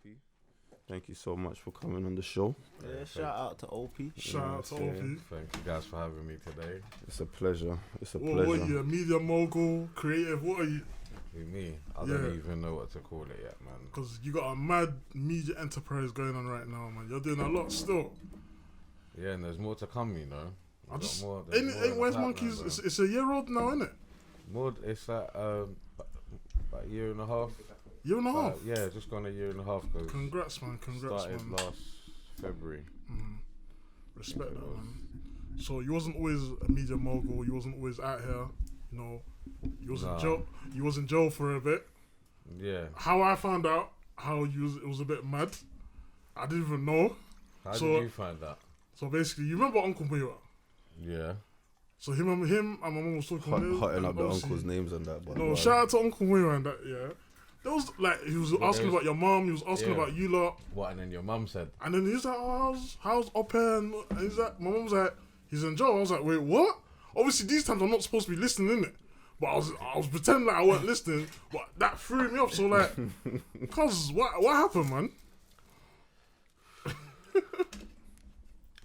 OP. Thank you so much for coming on the show. Yeah, shout out to OP. Shout out to OP. Thank you guys for having me today. It's a pleasure. It's a What pleasure. are you, a media mogul, creative? What are you? With me, I don't even know what to call it yet, man. Because you got a mad media enterprise going on right now, man. You're doing a lot still. Yeah, and there's more to come, you know. I just more ain't West Monkeys. It's a year old now, isn't it? More. It's like about a year and a half. Year and a half. Yeah, just gone a year and a half. Cause Congrats, man. started last February. Respect that, man. So you wasn't always a media mogul. You wasn't always out here. You know, you was in jail. You was in jail for a bit. Yeah. How I found out it was a bit mad. I didn't even know. How did you find that? So basically, you remember Uncle Muiwa? Yeah. So him and my mum was talking. Hotting up the uncle's names and that. But no, shout out to Uncle Muiwa and that. Yeah. There was like he was asking about your mum. He was asking about you lot. What? And then your mum said. And then he's like, "Oh, how's Opa?" And he's like, my mum's like, "He's in jail." I was like, "Wait, what?" Obviously, these times I'm not supposed to be listening, in it. But I was pretending like I wasn't listening. But that threw me off. So like, cause what happened, man?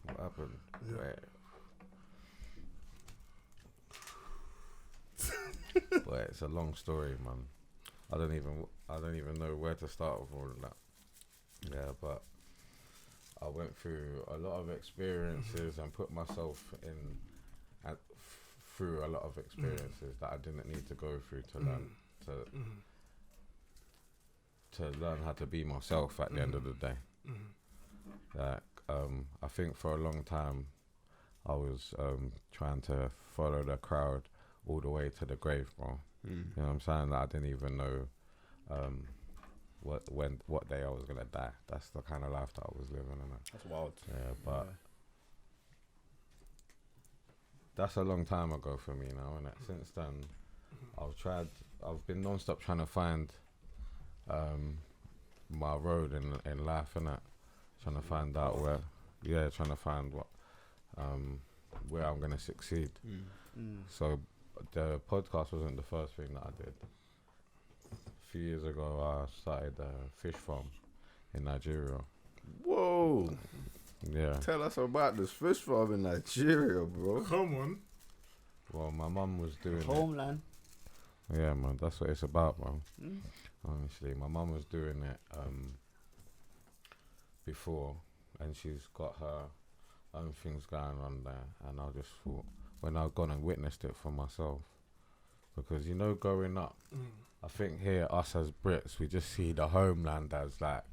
What happened? Yeah. But it's a long story, man. I don't even know where to start with all of that. Yeah, but I went through a lot of experiences and put myself through a lot of experiences that I didn't need to go through to learn to learn how to be myself at the end of the day. Like I think for a long time I was trying to follow the crowd all the way to the grave, bro. You know what I'm saying? That I didn't even know what day I was gonna die. That's the kind of life that I was living in. That's wild. Yeah, but that's a long time ago for me now, and since then I've been non-stop trying to find my road in life, innit? Trying to find out trying to find where I'm gonna succeed. So the podcast wasn't the first thing that I did. A few years ago, I started a fish farm in Nigeria. Whoa. Yeah. Tell us about this fish farm in Nigeria, bro. Come on. Well, my mum was doing Homeland. it. Yeah, man, that's what it's about, man. Honestly, my mum was doing it before, and she's got her own things going on there, and I just thought, when I've gone and witnessed it for myself, because growing up, I think here us as Brits, we just see the homeland as like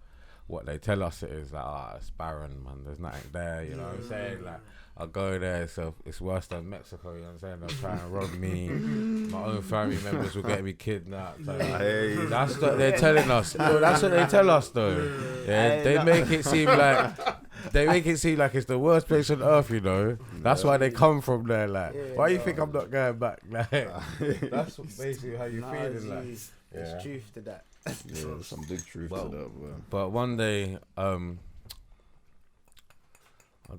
what they tell us it is, like it's barren, man, there's nothing there, you know what I'm saying? Like I go there, so it's worse than Mexico, you know what I'm saying? They'll try and rob me, my own family members will get me kidnapped. That's what they're telling us. No, that's what they tell us though. Yeah, they make it seem like it's the worst place on earth, you know. That's why they come from there. Like, why you think I'm not going back? Like, that's basically how you feeling. Like, there's truth to that. Yeah, there's some big truth to that, man. But one day, I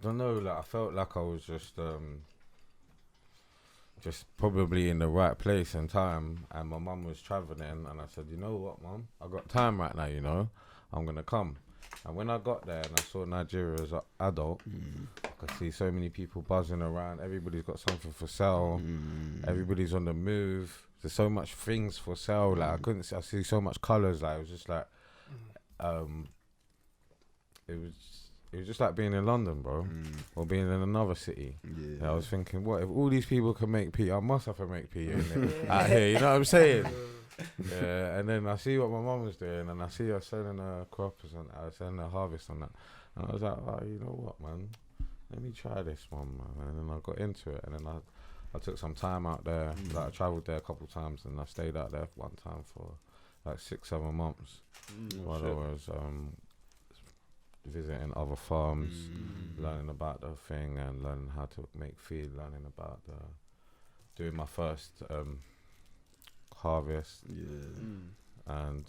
don't know. Like, I felt like I was just probably in the right place and time. And my mum was traveling, and I said, "You know what, mum? I got time right now. You know, I'm gonna come." And when I got there and I saw Nigeria as an adult, I could see so many people buzzing around. Everybody's got something for sale. Everybody's on the move. There's so much things for sale. Like I see so much colours. Like it was just like, it was just like being in London, bro, or being in another city. Yeah. And I was thinking, what if all these people can make P? I must have to make P out here. You know what I'm saying? Yeah, and then I see what my mum was doing, and I see her selling her crops and selling her harvest and that. And I was like, oh, you know what, man? Let me try this one, man. And then I got into it, and then I took some time out there. Like I travelled there a couple of times, and I stayed out there one time for like 6-7 months while I was visiting other farms, learning about the thing and learning how to make feed, learning about doing my first harvest. And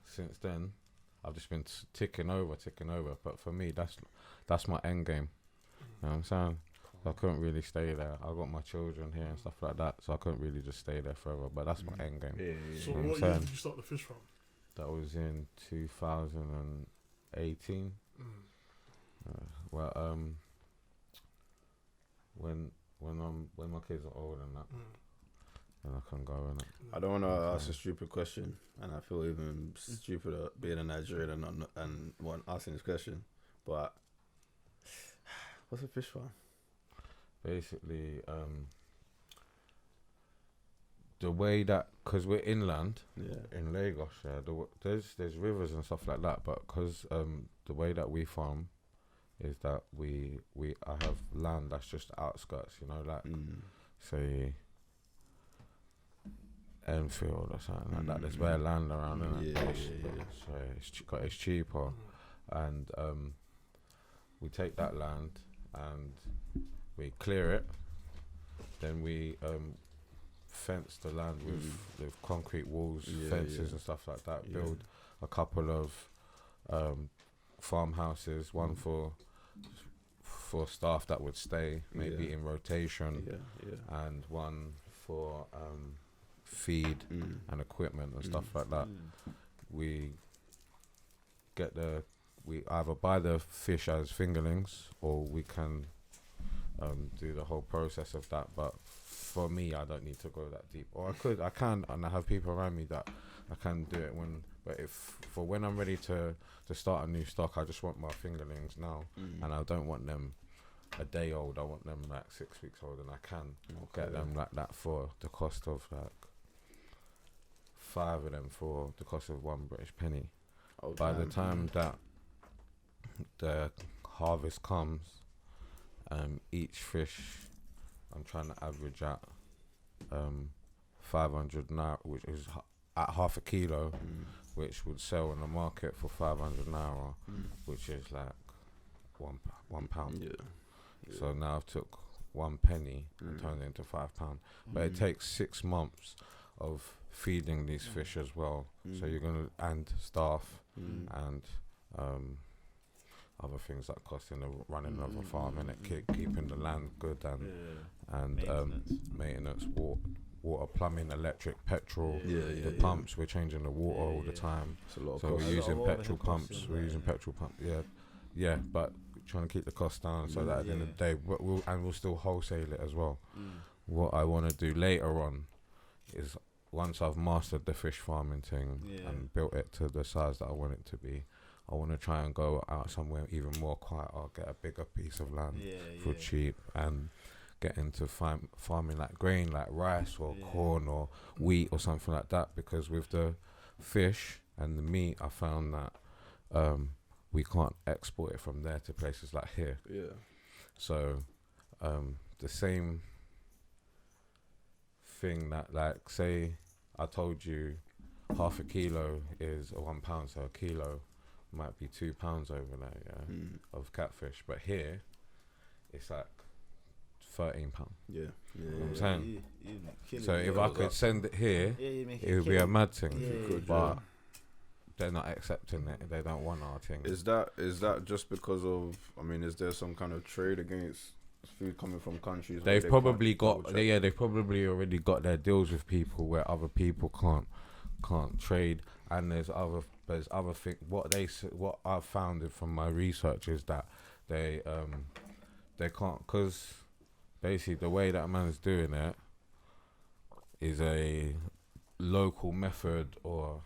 since then I've just been ticking over. But for me, that's my end game. You know what I'm saying? So I couldn't really stay there. I got my children here and stuff like that, so I couldn't really just stay there forever. But that's my end game. So what year did you start the fish farm? That was in 2018. When my kids are old and that, then I can go in it. I don't want to ask a stupid question, and I feel even stupider being a Nigerian and asking this question. But what's a fish farm? Basically, the way that, because we're inland in Lagos, there's rivers and stuff like that, but because the way that we farm is that I have land that's just outskirts, like say Enfield or something like that. There's bare land around, so it's cheaper, and we take that land and we clear it, then we fence the land with concrete walls, fences and stuff like that. Build a couple of farmhouses, one for staff that would stay maybe in rotation, and one for feed and equipment and stuff like that. We either buy the fish as fingerlings, or we can do the whole process of that. But for me, I don't need to go that deep, or I can, and I have people around me that I can do it when I'm ready to start a new stock. I just want my fingerlings now, and I don't want them a day old. I want them like 6 weeks old, and I can get them like that for the cost of like 5 of them for the cost of one British penny. By the time that the harvest comes, each fish I'm trying to average at 500 naira, which is at half a kilo, which would sell in the market for 500 naira, which is like one pound. So now I've took 1 penny and turned it into £5. But it takes 6 months of feeding these fish as well. So you're gonna, and staff and other things that cost in the running of a farm, and keeping the land good, and maintenance, water, plumbing, electric, petrol, the pumps. We're changing the water all the time. So we're using petrol pumps. We're using petrol pumps. But trying to keep the cost down so that at the end of the day, we'll still wholesale it as well. What I want to do later on is, once I've mastered the fish farming thing and built it to the size that I want it to be, I want to try and go out somewhere even more quiet. I'll get a bigger piece of land for cheap and get into farming like grain, like rice or corn or wheat or something like that. Because with the fish and the meat, I found that we can't export it from there to places like here. So the same thing that, like, say I told you half a kilo is a £1, so a kilo might be £2 over there, of catfish. But here, it's like £13. You know what I'm saying? So if I could send it here, it would be a mad thing. But they're not accepting it. They don't want our thing. Is that just because of? I mean, is there some kind of trade against food coming from countries? They've probably they've probably already got their deals with people where other people can't trade. And there's other thing. What I've found from my research is that they can't, because basically the way that man's doing it is a local method, or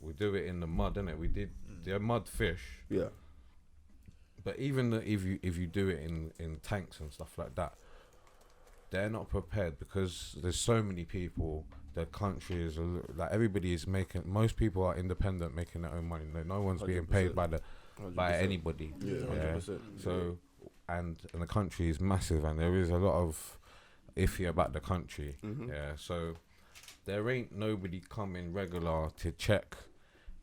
we do it in the mud, innit? We did the mud fish. But even if you do it in tanks and stuff like that, they're not prepared, because there's so many people. The country is like, everybody is making. Most people are independent, making their own money. No one's being paid by anybody. 100%. So, and the country is massive, and there is a lot of iffy about the country. So there ain't nobody coming regular to check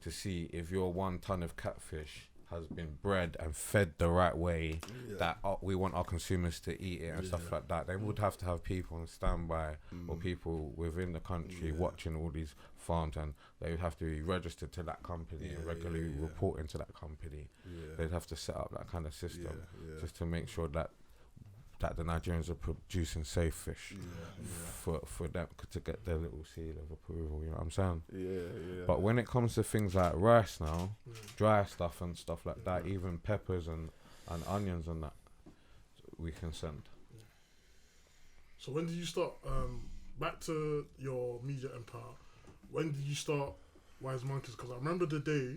to see if your 1 ton of catfish has been bred and fed the right way, that we want our consumers to eat it and stuff like that. They would have to have people on standby, or people within the country watching all these farms, and they would have to be registered to that company and regularly reporting to that company. They'd have to set up that kind of system just to make sure that that the Nigerians are producing safe fish for them to get their little seal of approval. You know what I'm saying? Yeah. But when it comes to things like rice now, dry stuff and stuff like that, even peppers and onions and that, we can send. So when did you start? Back to your media empire. When did you start Wise Monkeys? Because I remember the day.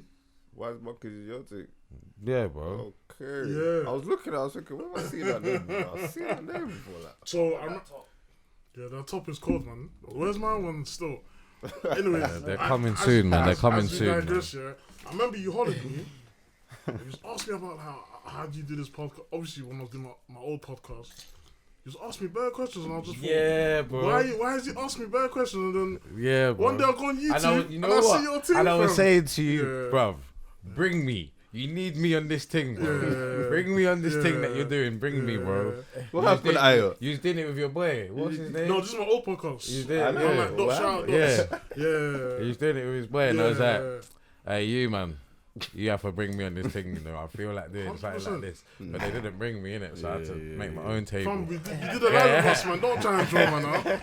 Wise Monkeys is your thing. Yeah, bro. Okay. Yeah. I was thinking, where have I seen that name before? I've seen that name before. Like. So that top is cold, man. Where's my one still? Anyway, They're coming soon, man. They're coming soon. Yeah. I remember you hollered me. You just asked me about how do you do this podcast. Obviously, when I was doing my old podcast, you just asked me better questions, and I just thought, bro. Why is he asking me better questions? And Yeah, bro. then one day I'll go on YouTube you and know I what? see your team. And I was fam. saying to you, Yeah. bruv, bring me. You need me on this thing, bro. Yeah. Bring me on this thing that Yeah. you're doing. Bring me, bro. What happened, Ayo? You was doing it with your boy. What's his name? No, this is my old podcast. You was doing I it, know, I'm yeah. like, Dot, shout out, Dot. Yeah. Yeah. He was doing it with his boy, and I was like, Yeah. hey, you, man. You have to bring me on this thing, you know. I feel like doing something 100%. like this. But they didn't bring me in it, so I had to make my own table. Fam, you did a live with us, man. Don't try and draw, man.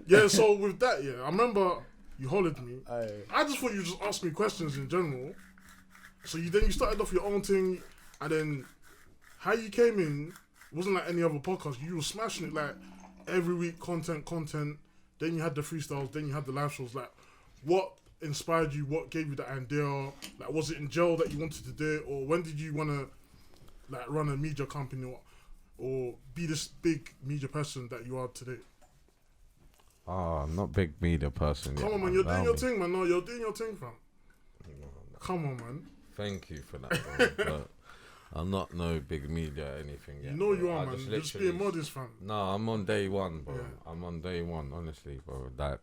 Yeah, so with that, I remember you hollered me. I just thought you just asked me questions in general. So you started off your own thing, and then how you came in wasn't like any other podcast. You were smashing it like every week, content. Then you had the freestyles, then you had the live shows. Like, what inspired you? What gave you the idea? Like, was it in jail that you wanted to do it, or when did you want to like run a media company or be this big media person that you are today? Oh, I'm not big media person. Come yet, on, man, you're allow doing your me. thing, man. No, you're doing your thing, fam. Come on, man. Thank you for that, bro. But I'm not no big media or anything yet. You know bro. you are, I man. just You're just literally- being modest, fam. No, I'm on day one, bro. Yeah. I'm on day one, honestly, bro. Like,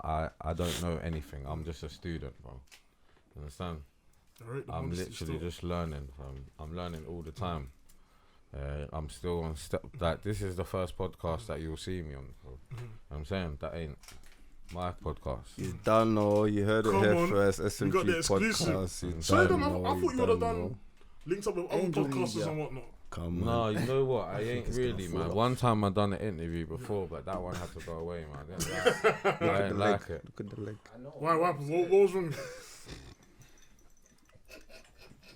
I don't know anything. I'm just a student, bro. You understand? I rate the I'm modesty literally still. just learning, fam. I'm learning all the time. I'm still on step. Like, this is the first podcast that you'll see me on, bro. I'm saying that ain't my podcast. You done know, you heard it Come here on. first. We SMG got the exclusive. Podcast. You So then, done know, I thought you would have done know. linked up with other Angel podcasters Media. and whatnot. Come No, on. you know what? I ain't it's gonna really, fall man. off. One time I done an interview before, but that one had to go away, man. I didn't like, I didn't like it. Look at the leg. Why? What happened? What was wrong?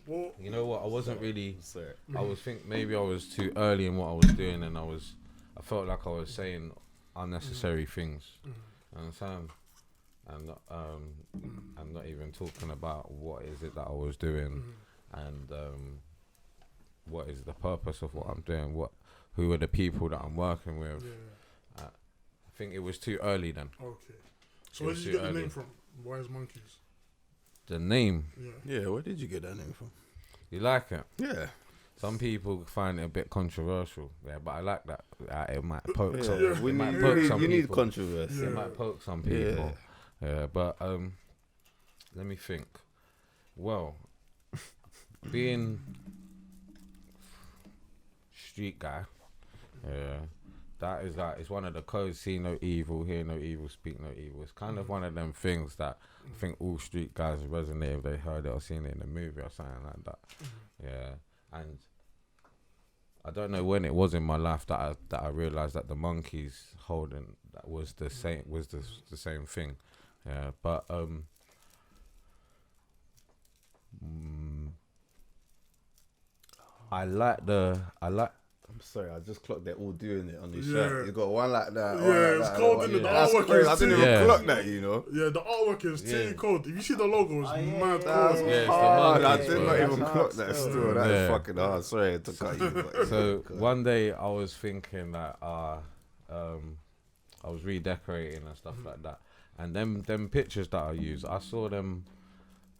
What? You know what? I wasn't really. Sorry. I was maybe I was too early in what I was doing, and I felt like I was saying unnecessary things. Understand? And I'm not even talking about what is it that I was doing, and what is the purpose of what I'm doing. Who are the people that I'm working with? Yeah. I think it was too early then. Okay. So where did you get the name from? Wise Monkeys. The name, Yeah. Yeah, where did you get that name from? you like it? Yeah. Some people find it a bit controversial, yeah, but I like that. It might poke some. Yeah. We it might need, poke you some need people. controversy. It might poke some people. Yeah, but let me think. Well, being street guy, yeah, that is like, it's one of the codes. See no evil, hear no evil, speak no evil. It's kind of one of them things that I think all street guys resonate if they heard it or seen it in a movie or something like that. Yeah, and I don't know when it was in my life that I realized that the monkeys holding that was the same the same thing. Yeah, but I like. I'm sorry, I just clocked they're all doing it on your Yeah. shirt. You got one like that. Yeah, one like it's that, cold, one innit? The That's artwork crazy. is I didn't too- even Yeah. clock that, you know. Yeah, the artwork is Yeah. too cold. If you see the logo, it's mad That's cold. Yeah, it's the hard. I monkeys, did bro. not even That's clock hard that still. still. That is Yeah. fucking hard. Sorry to cut you. But So one day I was thinking that I was redecorating and stuff like that, and them pictures that I use, I saw them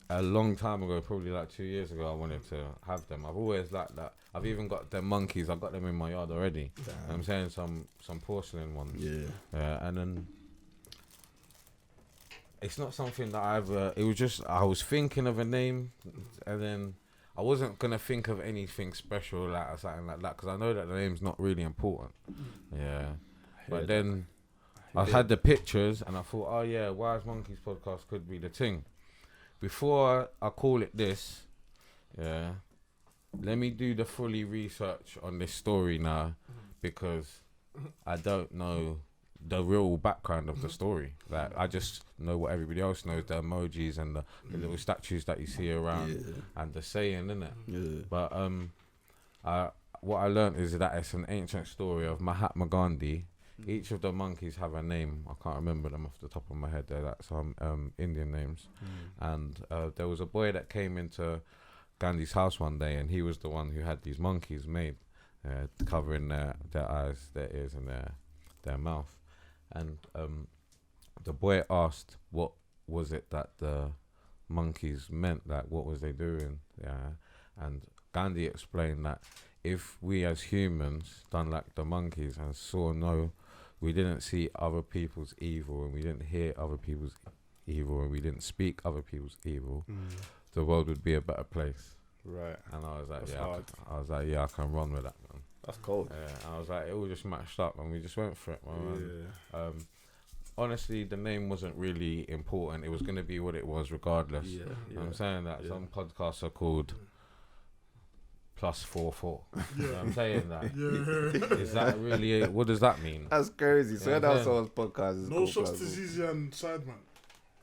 a long time ago, probably like 2 years ago. I wanted to have them. I've always liked that. I've even got them monkeys. I've got them in my yard already. I'm saying some porcelain ones. yeah. And then it's not something that I've. It was just I was thinking of a name, and then I wasn't gonna think of anything special like or something like that because I know that the name's not really important. Yeah, but then I had the pictures and I thought, oh yeah, Wise Monkeys Podcast could be the thing. Before I call it this, yeah, let me do the fully research on this story now, because I don't know the real background of the story. Like, I just know what everybody else knows, the emojis and the little statues that you see around and the saying, innit? Yeah. But what I learned is that it's an ancient story of Mahatma Gandhi. Each of the monkeys have a name. I can't remember them off the top of my head. They're like some Indian names. And there was a boy that came into Gandhi's house one day, and he was the one who had these monkeys made, covering their eyes, their ears, and their mouth. And the boy asked what was it that the monkeys meant, like what was they doing? And Gandhi explained that if we as humans done like the monkeys and we didn't see other people's evil, and we didn't hear other people's evil, and we didn't speak other people's evil, the world would be a better place. Right. And I was like, That's I can run with that, man. That's cold. Yeah, I was like, it all just matched up, and we just went for it, man. Honestly, the name wasn't really important. It was going to be what it was regardless. I'm saying that some podcasts are called +44. I'm saying that. Is that really what does that mean? That's crazy. So that's someone's podcast. Is No shots to Zizi and Sideman.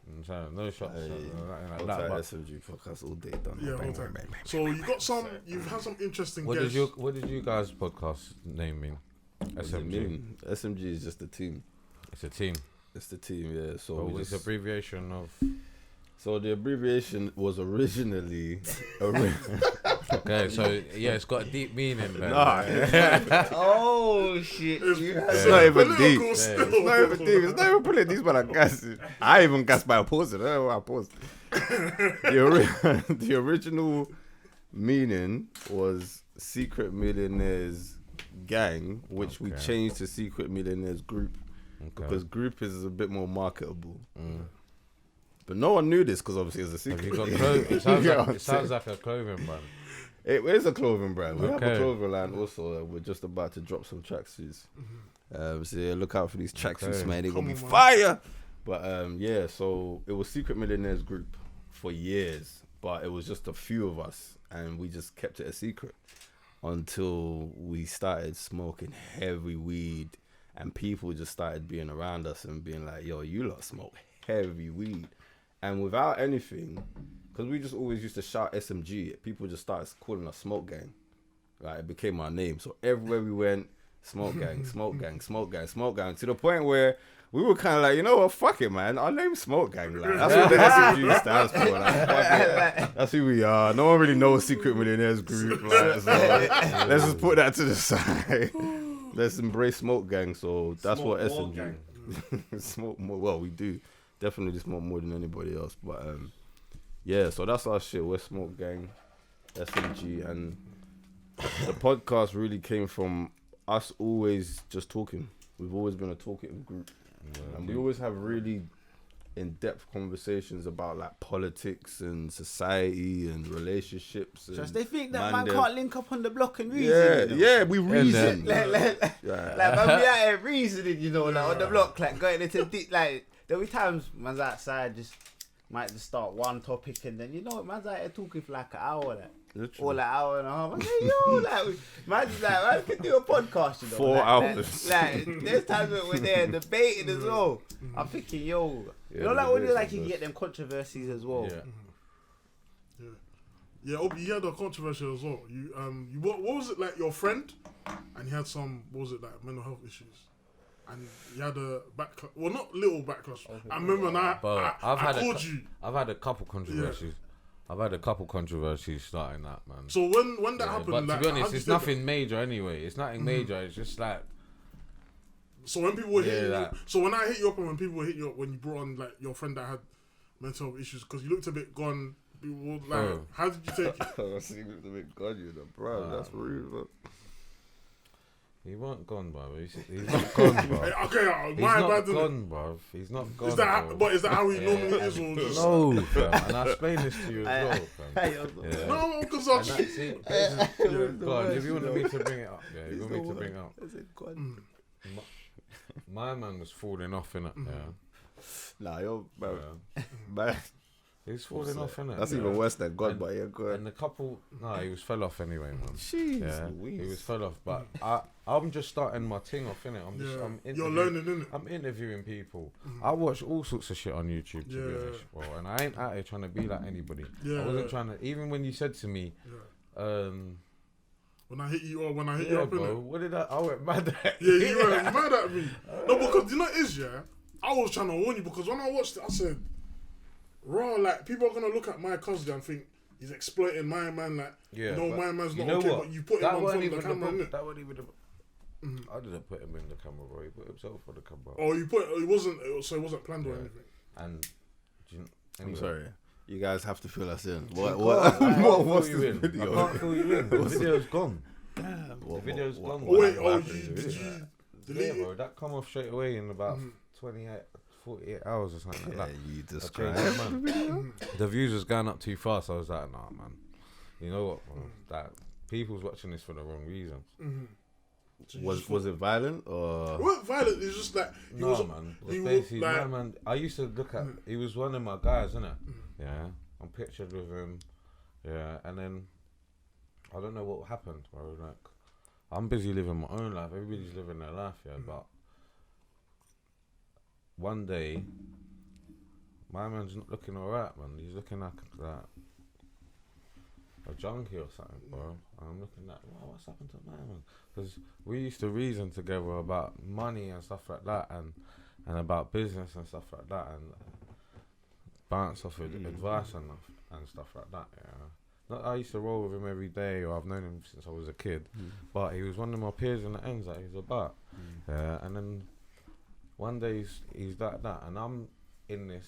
I'm saying no shots. Whole time SMG podcast all day done. Yeah, whole time. So you've had some interesting what guests. What did you guys' podcast name mean? SMG. SMG is just a team. It's a team. It's the team, yeah. So it's abbreviation of. So the abbreviation was originally. Okay, so yeah, it's got a deep meaning there. Oh shit! It's not even deep. It's not even deep. It's not even pulling these men are gassing. I even gassed by a pause. I don't know why I paused. The original meaning was Secret Millionaires Gang, which we changed to Secret Millionaires Group because group is a bit more marketable. But no one knew this because obviously it's a secret. Have you got it sounds like a clothing brand. It is a clothing brand. We have a clothing line also. We're just about to drop some tracksuits. So yeah, look out for these tracksuits, man. They're going to be fire. But yeah, so it was Secret Millionaires Group for years. But it was just a few of us. And we just kept it a secret until we started smoking heavy weed. And people just started being around us and being like, yo, you lot smoke heavy weed. And without anything, because we just always used to shout SMG, people just started calling us Smoke Gang. Like, it became our name. So everywhere we went, Smoke Gang, Smoke Gang, Smoke Gang, Smoke Gang. To the point where we were kind of like, you know what, fuck it, man. Our name's Smoke Gang. Like, that's what the SMG stands for. Like, fuck it. That's who we are. No one really knows Secret Millionaires Group. Like, so let's just put that to the side. Let's embrace Smoke Gang. So that's what SMG. Smoke more. Well, we do. Definitely smoke more than anybody else. But yeah, so that's our shit. We're Smoke Gang, SMG, and the podcast really came from us always just talking. We've always been a talkative group, and we always have really in-depth conversations about like politics and society and relationships. Just they think that man can't link up on the block and reason. Yeah, we reason. Like man, we out here reasoning, you know, like on the block, like going into deep, like. There'll be times man's outside might just start one topic and then you know man's out here talking for like an hour, or like an hour and a half. I'm like, yo, like man can do a podcast, you know. 4 hours. Like there's times when we're there debating as well. I'm thinking, yo, you know, like when you can get them controversies as well. Yeah, you had a controversy as well. What was it like? Your friend, and he had some, what was it like, mental health issues. And you had a backlash. Well, not little backlash. I remember I called you. I've had a couple controversies. I've had a couple controversies starting that, man. So when that happened, but to be honest, it's nothing major anyway. It's nothing major. It's just like. So when people were hitting you, so when I hit you up and when people were hitting you up when you brought on like your friend that had mental health issues because you looked a bit gone. People were like, how did you take it? I see you looked a bit gone, you know, bro. That's rude, bro. He wasn't gone, bro. He's not gone, bro. Okay, he's not gone, bro. He's not gone. Is that how he normally is, or just no, fam? And I explained this to you as well, fam. No, because I'm. Go on, if you wanted me to bring it up, you want me to bring it up. My man was falling off in it. Nah, yo, bro. Man, He's falling off, innit? That's even worse than God, but yeah, go ahead. And the couple, he was fell off anyway, man. Jeez, yeah, he was fell off. But I'm just starting my thing off, innit? You're learning, innit? I'm interviewing people. I watch all sorts of shit on YouTube, to be honest, bro. And I ain't out here trying to be like anybody. I wasn't trying to. Even when you said to me, when I hit you up, bro, innit? What did I went mad at you? Yeah, you went mad at me. No, because you know what it is, I was trying to warn you because when I watched it, I said, raw, like, people are going to look at my cousin and think he's exploiting my man, like, my man's not okay, but you put him on front of the camera, innit? That wasn't even I didn't put him in the camera, bro. He put himself on the camera. Oh, it wasn't planned or anything? And, anyway. I'm sorry. You guys have to fill us in. What's the video? I can't fill you in. The video's gone. Damn. The video's gone. Oh, wait, did you delete it? Bro, that come off straight away in about 48 hours or something like that. You describe the views was going up too fast. I was like, nah, man. You know what, bro? That people's watching this for the wrong reasons. Was it violent or? It wasn't violent. It's just like man. Basically, my man. I used to look at. He was one of my guys, innit? Yeah, I'm pictured with him. Yeah, and then I don't know what happened, bro. Like, I'm busy living my own life. Everybody's living their life, but one day, my man's not looking alright, man. He's looking like a junkie or something, bro. And I'm looking like, wow, what's happened to my man? Because we used to reason together about money and stuff like that, and about business and stuff like that, and bounce off advice and stuff like that. Yeah, not I used to roll with him every day, or I've known him since I was a kid, but he was one of my peers in the ends that he's about. Yeah, and then one day he's like that, and I'm in this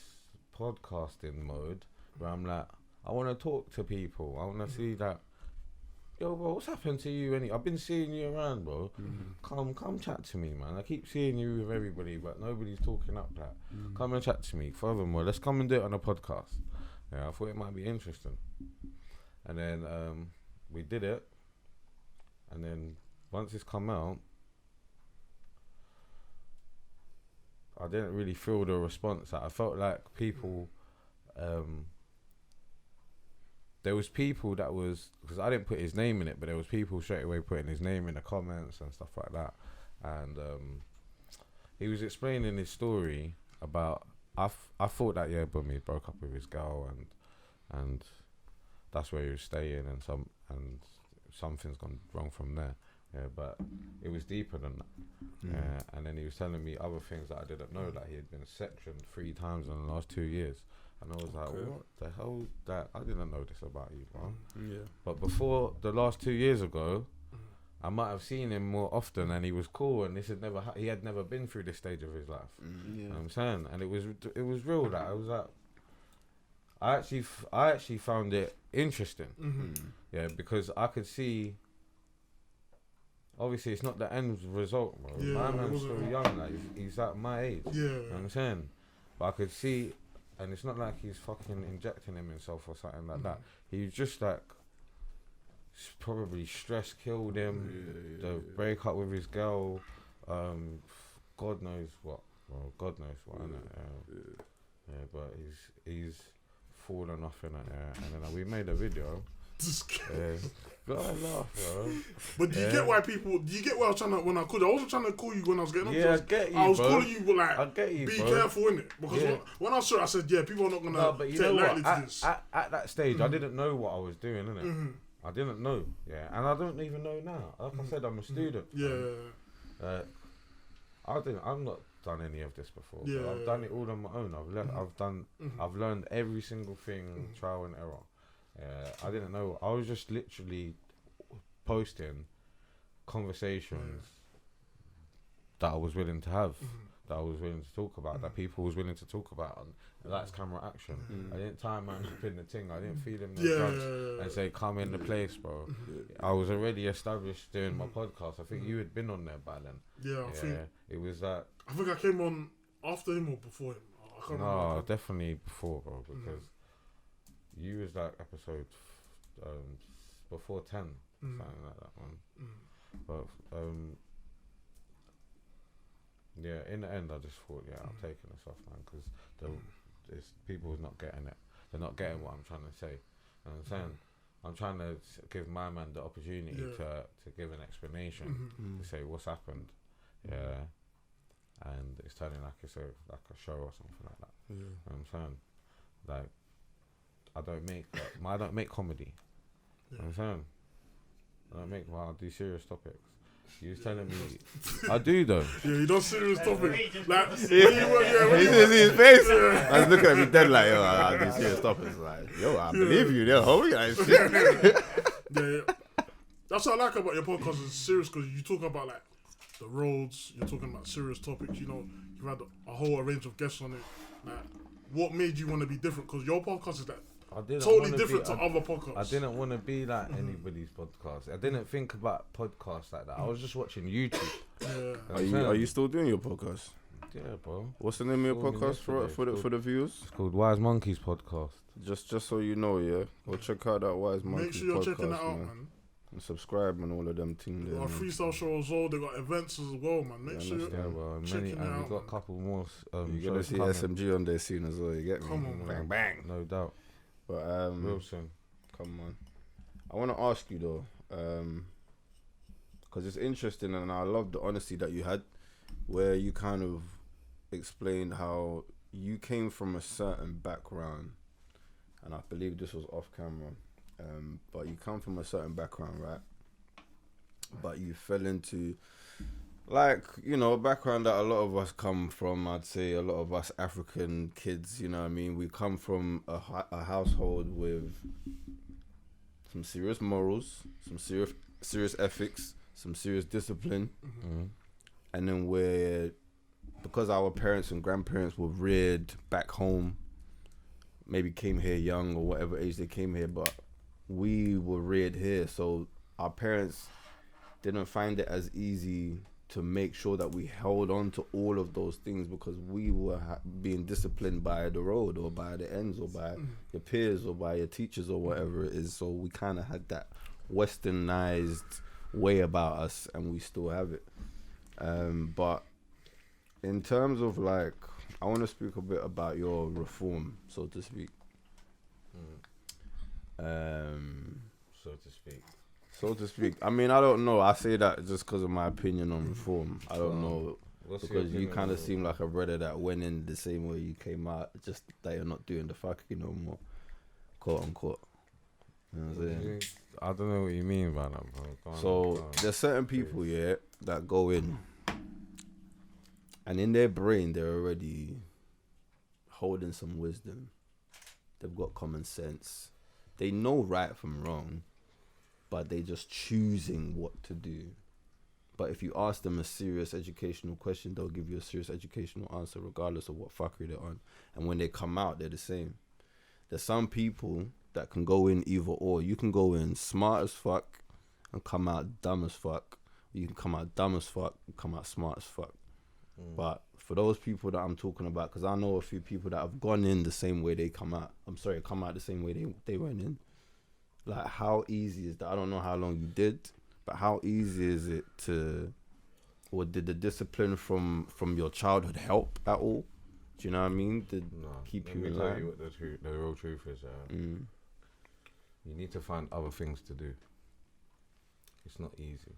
podcasting mode where I'm like, I want to talk to people. I want to see that, yo, bro, what's happened to you? I've been seeing you around, bro. Come chat to me, man. I keep seeing you with everybody, but nobody's talking up that. Come and chat to me. Furthermore, let's come and do it on a podcast. Yeah, I thought it might be interesting. And then we did it. And then once it's come out, I didn't really feel the response. I felt like people, there was people that was, because I didn't put his name in it, but there was people straight away putting his name in the comments and stuff like that. And he was explaining his story about, I thought that, Bummy broke up with his girl and that's where he was staying, and something's gone wrong from there. Yeah, but it was deeper than that. And then he was telling me other things that I didn't know, that he had been sectioned 3 times in the last 2 years. And I was like, what the hell? That I didn't know this about you, bro. Yeah. But before the last 2 years ago, I might have seen him more often, and he was cool, and this had never he had never been through this stage of his life. You know what I'm saying? And it was real. That I was like, I actually found it interesting. Yeah, because I could see. Obviously, it's not the end result, bro. My man's still young, like he's at my age. You know what I'm saying? But I could see, and it's not like he's fucking injecting himself or something like that. He was just like, probably stress killed him. The breakup with his girl, God knows what. Well, God knows what. Yeah, but he's fallen off in it. And then we made a video. Gotta laugh, bro. But do you get why people? Do you get why I was trying to when I called you? I wasn't trying to call you when I was getting on. Yeah, I get you, I was bro. calling you, but like, I get you, be bro. careful, innit? Because when I saw it, I said, people are not gonna but you take know lightly what? to this. At that stage, I didn't know what I was doing, innit? I didn't know, and I don't even know now. Like I said, I'm a student. I've not done any of this before. But I've done it all on my own. I've learned every single thing, trial and error. I didn't know. I was just literally posting conversations that I was willing to have, that I was willing to talk about, that people was willing to talk about, and that's camera action. I didn't time man to pin the thing. I didn't feed him the drugs and say, come in the place, bro. I was already established doing my podcast. I think you had been on there by then. I think it was that. I think I came on after him or before him. I can't remember. Definitely before, bro, because you was like episode before 10, something like that one. But in the end, I just thought, I'm taking this off, man, because people was not getting it. they're not getting what I'm trying to say. You know what I'm saying? I'm trying to give my man the opportunity to give an explanation, to say what's happened. Yeah. And it's turning like it's a show or something like that. Yeah. You know what I'm saying? Like, I don't make comedy. You know what I'm saying? I do serious topics. You was telling me, I do though. Yeah, he does serious topics. Like, You see his face? I was looking at me dead like, yo, I do serious topics. Like, yo, I believe you. They're homie. Like, shit. Yeah. That's what I like about your podcast. It's serious because you talk about like the roads. You're talking about serious topics. You know, you've had a whole range of guests on it. Like, what made you want to be different? Because your podcast is like totally different to other podcasts. I didn't want to be like anybody's podcast. I didn't think about podcasts like that. I was just watching YouTube. Yeah. Are you still doing your podcast? Yeah, bro. What's the name of your podcast for the viewers? It's called Wise Monkeys Podcast. Just so you know, yeah. Go check out that Wise Monkeys podcast. Make sure you're checking that out, man. And subscribe and all of them things. They got a freestyle show as well. They got events as well, man. Make sure you're checking it out. We got a couple more. You're gonna see SMG on there soon as well. You get me? Come on, bang bang. No doubt. But Wilson, come on. I want to ask you though, because it's interesting, and I love the honesty that you had, where you kind of explained how you came from a certain background, and I believe this was off camera. But you come from a certain background, right? But you fell into, like, you know, a background that a lot of us come from. I'd say a lot of us African kids, you know what I mean? We come from a household with some serious morals, some serious ethics, some serious discipline. And then because our parents and grandparents were reared back home, maybe came here young or whatever age they came here, but we were reared here, so our parents didn't find it as easy to make sure that we held on to all of those things, because we were being disciplined by the road or by the ends or by your peers or by your teachers or whatever it is. So we kind of had that westernized way about us, and we still have it. But in terms of, like, I want to speak a bit about your reform, so to speak. So to speak. I mean, I don't know. I say that just because of my opinion on reform. I don't know. Because you kind of seem like a brother that went in the same way you came out, just that you're not doing the fucking no more, quote unquote. You know what I'm saying? I don't know what you mean by that, bro. So there's certain people, yeah, that go in, and in their brain they're already holding some wisdom. They've got common sense. They know right from wrong, but they just choosing what to do. But if you ask them a serious educational question, they'll give you a serious educational answer regardless of what fuckery they're on. And when they come out, they're the same. There's some people that can go in either or. You can go in smart as fuck and come out dumb as fuck. You can come out dumb as fuck and come out smart as fuck. But for those people that I'm talking about, because I know a few people that have gone in the same way they come out. Come out the same way they went in. Like, how easy is that? I don't know how long you did, but how easy is it or did the discipline from your childhood help at all? Do you know what I mean? Keep you in line? Let me tell you what the real truth is. You need to find other things to do. It's not easy.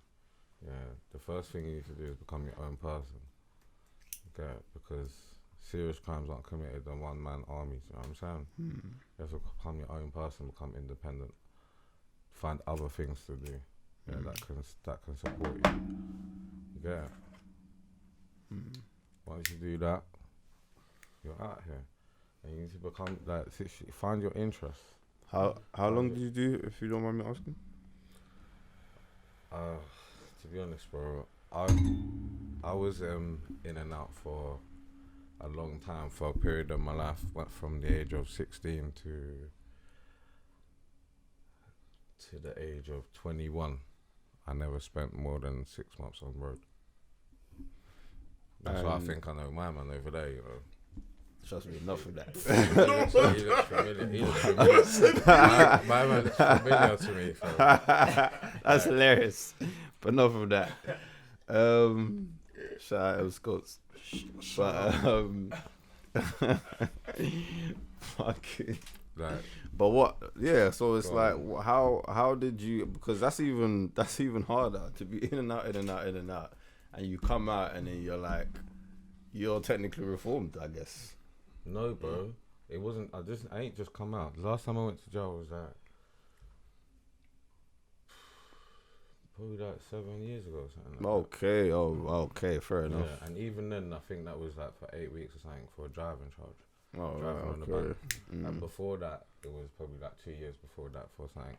Yeah, the first thing you need to do is become your own person. Okay, because serious crimes aren't committed in one-man armies. You know what I'm saying? You have to become your own person, become independent, find other things to do. Yeah, that can support you. Yeah. Once you do that, you're out here, and you need to become find your interests. How long did you do, if you don't mind me asking? To be honest, bro, I was in and out for a long time, for a period of my life. Went from the age of 16 to the age of 21. I never spent more than 6 months on the road. That's why I think I know my man over there, you know. Trust me, enough of that. He looks familiar. My man is familiar to me. That's hilarious. But enough of that. Shout out El Scots. But fucking Like, but what? Yeah, so it's Go like, on. how did you? Because that's even harder to be in and out, and you come out and then you're like, you're technically reformed, I guess. no, bro, it wasn't. I ain't just come out. The last time I went to jail was like probably like 7 years ago or something. Like Okay, okay, fair that. enough. Yeah, and even then, I think that was like for 8 weeks or something for a driving charge. Oh, Driving on the okay. bank. And before that, it was probably like 2 years before that for something.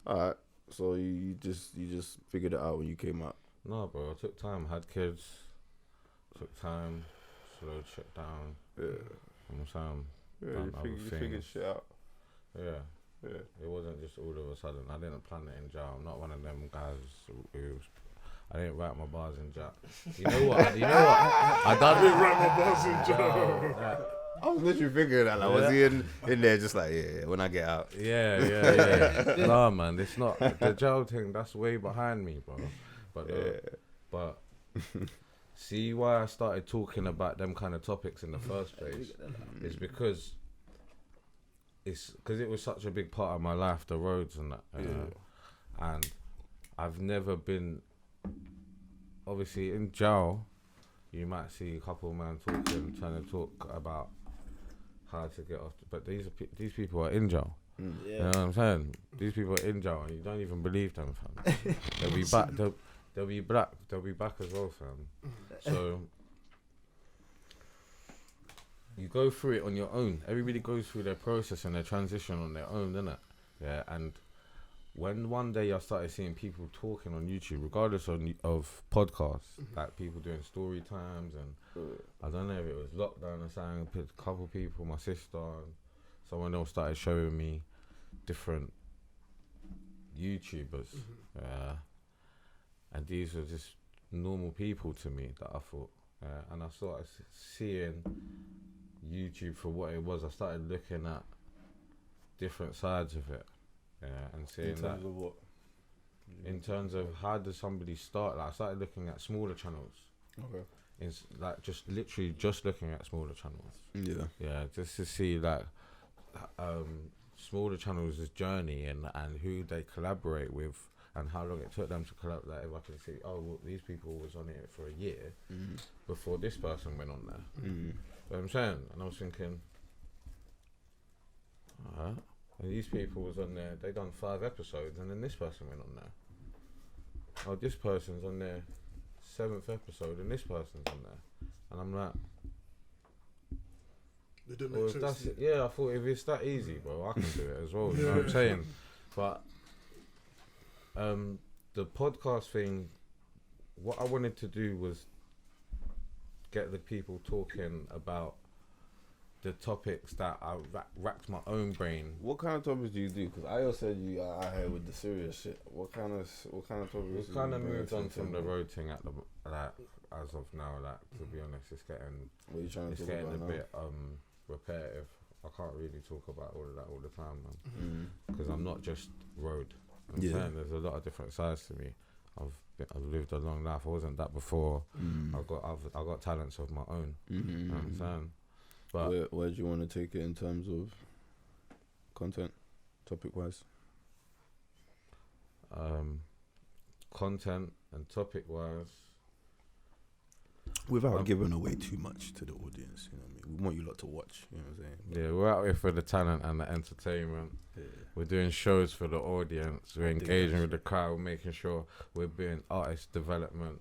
All right. So you just figured it out when you came out. No, bro, I took time. Had kids. Took time. Slowed shit down. Yeah. You know what I'm saying? Yeah, Done you other figured things. shit out. Yeah. Yeah. It wasn't just all of a sudden. I didn't plan it in jail. I'm not one of them guys I didn't write my bars in jail. You know what? I I done didn't write my bars in jail. I was literally figuring that. Like, was he in there just like, yeah, when I get out? Yeah. Nah, man, it's not the jail thing. That's way behind me, bro. But see why I started talking about them kind of topics in the first place is because it was such a big part of my life, the roads and that. And I've never been, obviously in jail, you might see a couple of men talking, trying to talk about how to get off, but these people are in jail. You know what I'm saying? These people are in jail and you don't even believe them, fam. They'll be back, they'll be back as well, fam. So you go through it on your own. Everybody goes through their process and their transition on their own, innit? Yeah, and when one day I started seeing people talking on YouTube, regardless of podcasts, like people doing story times, and I don't know if it was lockdown or something, a couple people, my sister, and someone else started showing me different YouTubers, and these were just normal people to me that I thought, and I started seeing YouTube for what it was. I started looking at different sides of it. And seeing In terms of what? In terms of how does somebody start? Like I started looking at smaller channels. Okay. Like just literally just looking at smaller channels. Yeah. Yeah, just to see like smaller channels' journey and who they collaborate with and how long it took them to collaborate. Like if I can see, oh, well, these people was on it for a year before this person went on there. You know what I'm saying? And I was thinking, alright. And these people was on there, they done 5 episodes and then this person went on there. Oh, this person's on their 7th episode and this person's on there. And I'm like, It didn't well, make if sense. that's it, yeah, I thought if it's that easy, bro, I can do it as well, you know what I'm saying? But the podcast thing, what I wanted to do was get the people talking about the topics that I racked my own brain. What kind of topics do you do? Because I also said you are out here with the serious shit. What kind of topics? We've kind of moved on from the road thing at the as of now. Like to be honest, it's getting What are you trying to talk getting about a now? bit repetitive. I can't really talk about all of that all the time, man, because I'm not just road. I'm saying there's a lot of different sides to me. I've lived a long life. I wasn't that before. I got talents of my own. You know what I'm saying? But Where do you want to take it in terms of content, topic wise? Content and topic wise, Without giving away too much to the audience, you know what I mean? We want you lot to watch, you know what I'm saying? yeah, we're out here for the talent and the entertainment. Yeah. We're doing shows for the audience. We're engaging with the crowd, making sure we're doing artist development.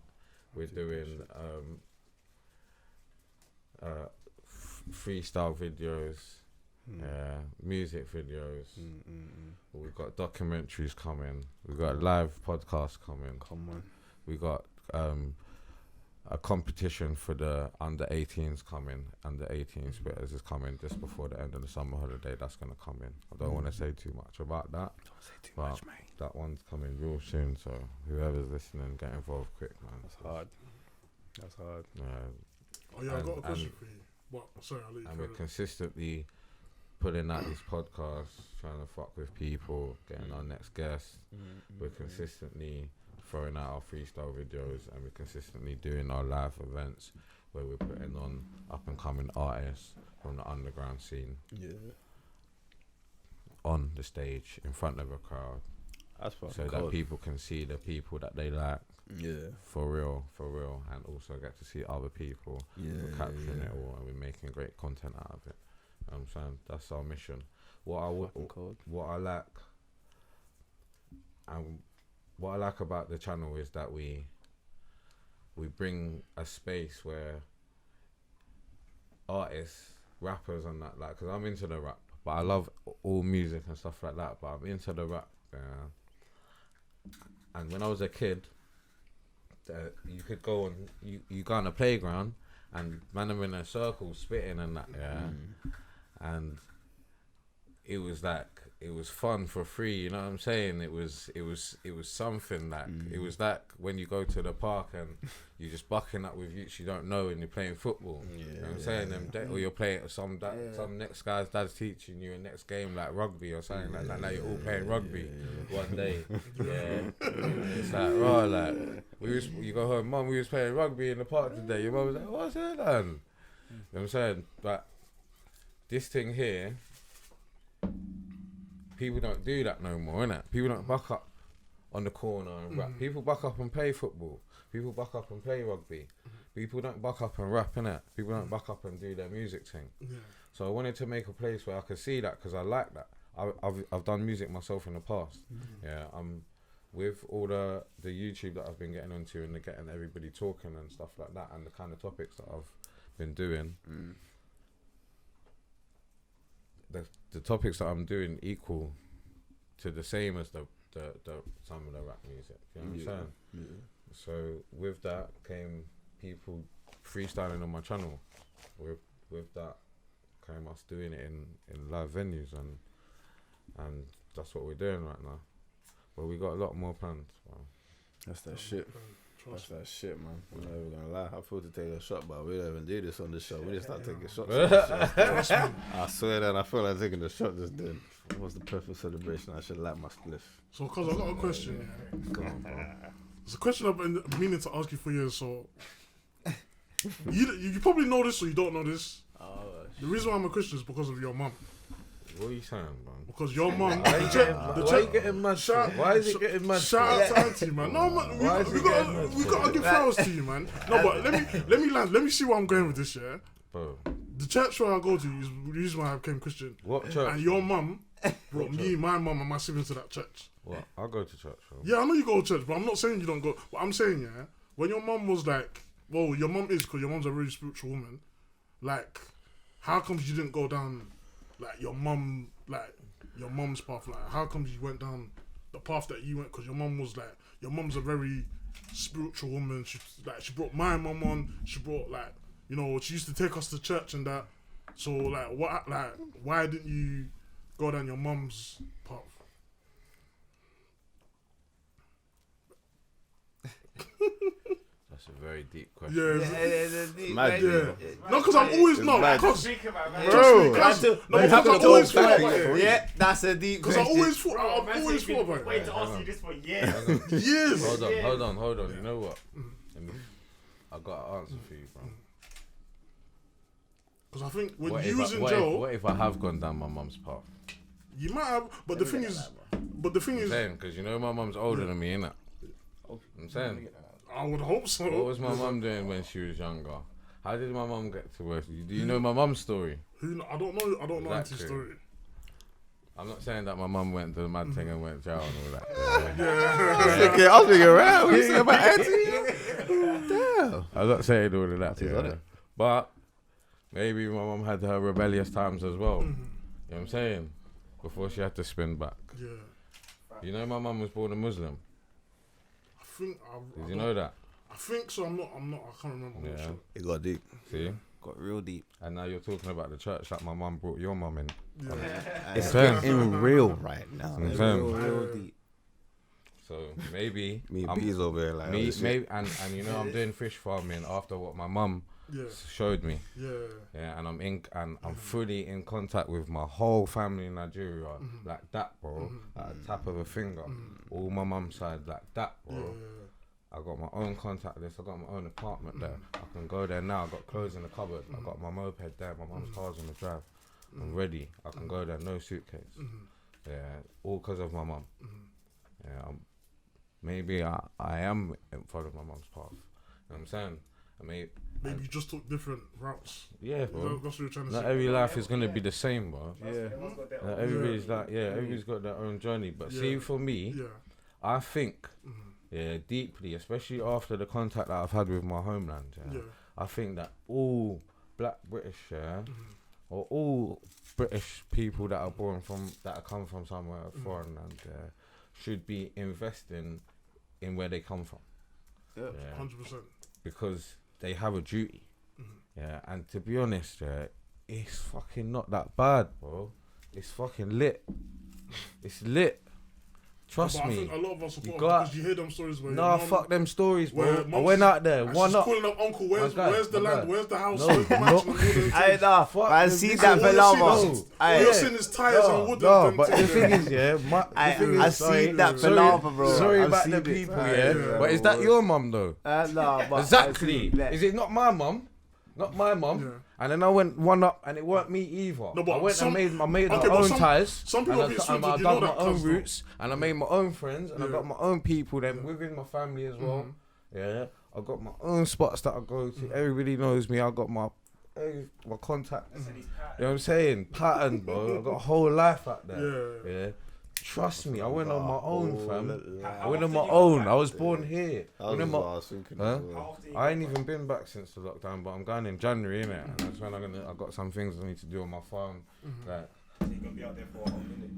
We're doing freestyle videos, music videos. We've got documentaries coming. We've got live podcasts coming. Come on. We got a competition for the under 18s coming. Under 18 spitters is coming just before the end of the summer holiday. That's gonna come in. I don't want to say too much about that. Don't say too much, mate. That one's coming real soon. So whoever's listening, get involved quick, man. That's hard. That's hard. Oh yeah, I got a and- question for you. What? Sorry, I'll let you And carry we're on. consistently putting out these podcasts, trying to fuck with people, getting our next guests. We're consistently throwing out our freestyle videos, and we're consistently doing our live events. where we're putting on up and coming artists from the underground scene on the stage in front of a crowd, so that people can see the people that they like. For real, and also get to see other people. We're capturing it all, and we're making great content out of it. I'm saying that's our mission. What I like about the channel is that we bring a space where artists, rappers, and that, like, because I'm into the rap, but I love all music and stuff like that. But I'm into the rap, and when I was a kid, you could go on, you go on a playground, and man are in a circle spitting and that, and it was like, it was fun for free, you know what I'm saying? It was something that it was like when you go to the park and you're just bucking up with youths you don't know and you're playing football. You know what I'm saying? Or you're playing some next guy's dad's teaching you a next game like rugby or something like that. Now you're all playing rugby one day. It's like, oh, like you go home, mum, we was playing rugby in the park today. Your mum was like, what's that then? You know what I'm saying? But this thing here, people don't do that no more, innit? People don't buck up on the corner and rap. People buck up and play football. People buck up and play rugby. People don't buck up and rap, innit? People don't buck up and do their music thing. So I wanted to make a place where I could see that, because I like that. I've done music myself in the past. With all the YouTube that I've been getting onto and getting everybody talking and stuff like that, and the kind of topics that I've been doing. The topics that I'm doing equal to the same as the some of the rap music. You know what I'm saying? So with that came people freestyling on my channel. With that came us doing it in live venues, and that's what we're doing right now. But we got a lot more plans. Wow. That's that shit. That's that shit, man. I'm not even gonna lie. I feel to take a shot, but we don't even do this on the show. We just start taking shots. I swear that I feel like taking the shot just then. What's the perfect celebration? I should light my spliff. So, cause I got a question. Come on, bro. It's a question I've been meaning to ask you for years. So, you probably know this or you don't know this. The reason why I'm a Christian is because of your mum. What are you saying, man? Because your mum. Why are you getting mad? Why is it getting mad? Shout out to Auntie, man. No, man. We gotta give flowers to you, man. No, but let me land. Let me see where I'm going with this, yeah? Bro. The church where I go to is the reason why I became Christian. What church? And your mum brought me, my mum, and my siblings to that church. What? I go to church, bro. Yeah, I know you go to church, but I'm not saying you don't go. But I'm saying, yeah, when your mum was like, well, your mum is, because your mum's a really spiritual woman. Like, how come you didn't go down, like, your mum's path? Like, how come you went down the path that you went? Because your mum was like, your mum's a very spiritual woman. She brought my mum on. She brought, like, you know, she used to take us to church and that. So, like, why didn't you go down your mum's path? That's a very deep question. Yeah. No, because I'm always not. Because yeah, that's a deep question. Because I've always thought about it. Wait to ask you this for years. Years. Hold on. You know what? I got an answer for you, bro. Because I think when you was in jail, what if I have gone down my mum's path? You might have, but the thing is, because you know my mum's older than me, innit? I'm saying. I would hope so. What was my mum doing when she was younger? How did my mum get to where? Do you know my mum's story? I don't know Auntie's story. I'm not saying that my mum went to the mad thing and went to jail and all that. I was thinking around. What you saying about Auntie? Damn. I'm not saying all of that. But maybe my mum had her rebellious times as well. You know what I'm saying? Before she had to spin back. Yeah. You know my mum was born a Muslim. Did you know that? I think so. I'm not. I can't remember. Yeah. Sure. It got deep. See? Got real deep. And now you're talking about the church that my mum brought your mum in. Yeah. It's getting real right now. Real deep. So maybe me and B's over here like maybe and you know I'm doing fish farming after what my mum showed me. Yeah, and I'm fully in contact with my whole family in Nigeria, like that, bro. At the tap of a finger. All my mum's side, like that, bro. I got my own contact list. I got my own apartment there. I can go there now. I got clothes in the cupboard. I got my moped there. My mum's car's on the drive. I'm ready. I can go there, no suitcase. Yeah, all because of my mum. Yeah, maybe I am in front of my mum's path. You know what I'm saying? Maybe you just took different routes. Yeah, bro. That's what you're trying to Not say. every life is gonna be the same, bro. Yeah. Everybody's everybody's got their own journey. But see, for me, I think, deeply, especially after the contact that I've had with my homeland, I think that all Black British, or all British people that are come from somewhere foreign land, should be investing in where they come from. Yeah, 100%. Because they have a duty. Yeah, and to be honest, it's fucking not that bad, bro. It's fucking lit. It's lit. Trust me. I think a lot of us support because you hear them stories where fuck them stories, bro. I went out there, one up. Calling up uncle, where's the land? Where's the house? I see that palaver. All you're seeing is tires and wood. No, but the thing is, I see that palaver, bro. Sorry about the people, but is that your mum though? No, but exactly. Is it not my mum? Not my mum. Yeah. And then I went one up, and it weren't me either. No, but I went and made my own ties. Some people and I dug my own roots, and I made my own friends, and I got my own people then within my family as well. Yeah, I got my own spots that I go to. Everybody knows me. I got my contacts. You know what I'm saying? Pattern, bro. I got a whole life out there. Yeah. Trust me, I went on my own, fam. I went on my own. I was born here. I ain't even been back since the lockdown, but I'm going in January, innit? And that's when I got some things I need to do on my farm. Like, so you're gonna be out there for a minute.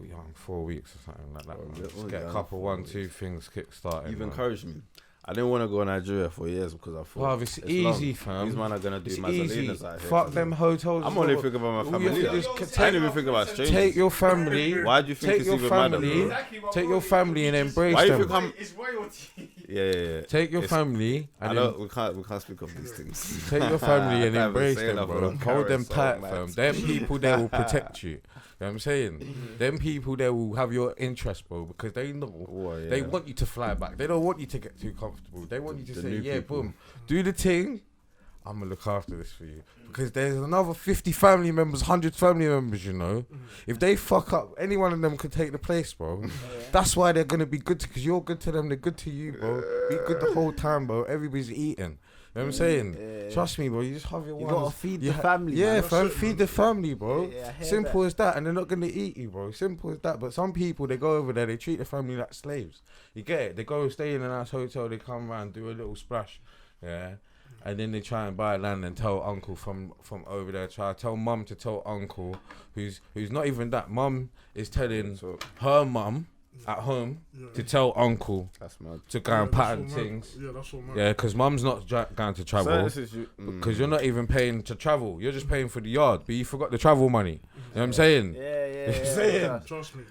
Yeah, 4 weeks or something like that. Just get a couple 1-2 things kick-started. You've encouraged me. I didn't want to go to Nigeria for years because I thought it's easy, fam. These men are gonna do Mazalinas out here. Fuck them hotels. I'm only thinking about my family. I didn't even think about strangers. Take your family. Why do you think it's even madder? Take your family and embrace them. It's royalty. Yeah. Take your family. I know we can't speak of these things. Take your family and embrace them, bro. Hold them tight, fam. Them people there will protect you. You know what I'm saying? Them people there will have your interest, bro, because they know they want you to fly back. They don't want you to get too comfortable. They want you to say, boom, do the thing. I'm going to look after this for you. Because there's another 50 family members, 100 family members, you know. If they fuck up, any one of them could take the place, bro. That's why they're going to be good because you're good to them. They're good to you, bro. Be good the whole time, bro. Everybody's eating. You know what I'm saying? Trust me, bro. You just have your ones. You gotta feed the family. Yeah, fam. Feed the family, bro. Simple as that. And they're not gonna eat you, bro. Simple as that. But some people, they go over there, they treat the family like slaves. You get it? They go stay in a nice hotel, they come around, do a little splash. Yeah. And then they try and buy land and tell uncle from over there. Try to tell mum to tell uncle, who's not even that. Mum is telling her mum at home to tell uncle to go and pattern things. Yeah, that's what because mum's not going to travel because you're not even paying to travel. You're just paying for the yard, but you forgot the travel money. You know what I'm saying? Yeah. Trust me.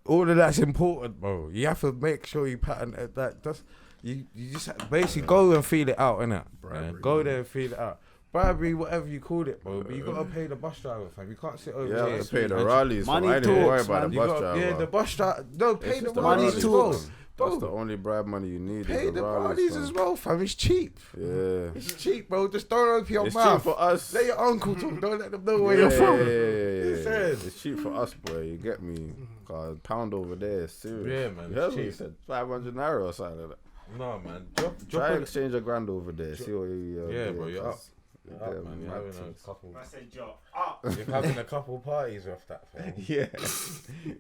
All of that's important, bro. You have to make sure you pattern that. You just basically go and feel it out, innit? Go there and feel it out. Bribery, whatever you called it, bro. But you gotta pay the bus driver, fam. You can't sit over there. You have to pay the rallies. Money I didn't worry about the bus driver. Yeah, the bus driver. No, pay the money rallies as well. That's the only bribe money you need. Pay the rallies as well, fam. It's cheap. Yeah. It's cheap, bro. Just don't open your mouth. It's cheap for us. Let your uncle talk. Don't let them know where you're from. Yeah. It's cheap for us, boy. You get me? God, £1 over there is serious. Yeah, man. You heard me? You said 500 naira or something like that. No, man. Try and exchange $1,000 over there. See what you. Bro. You're up. Man, you're having a couple. I said job up. You're having a couple parties off that, fam. Yeah,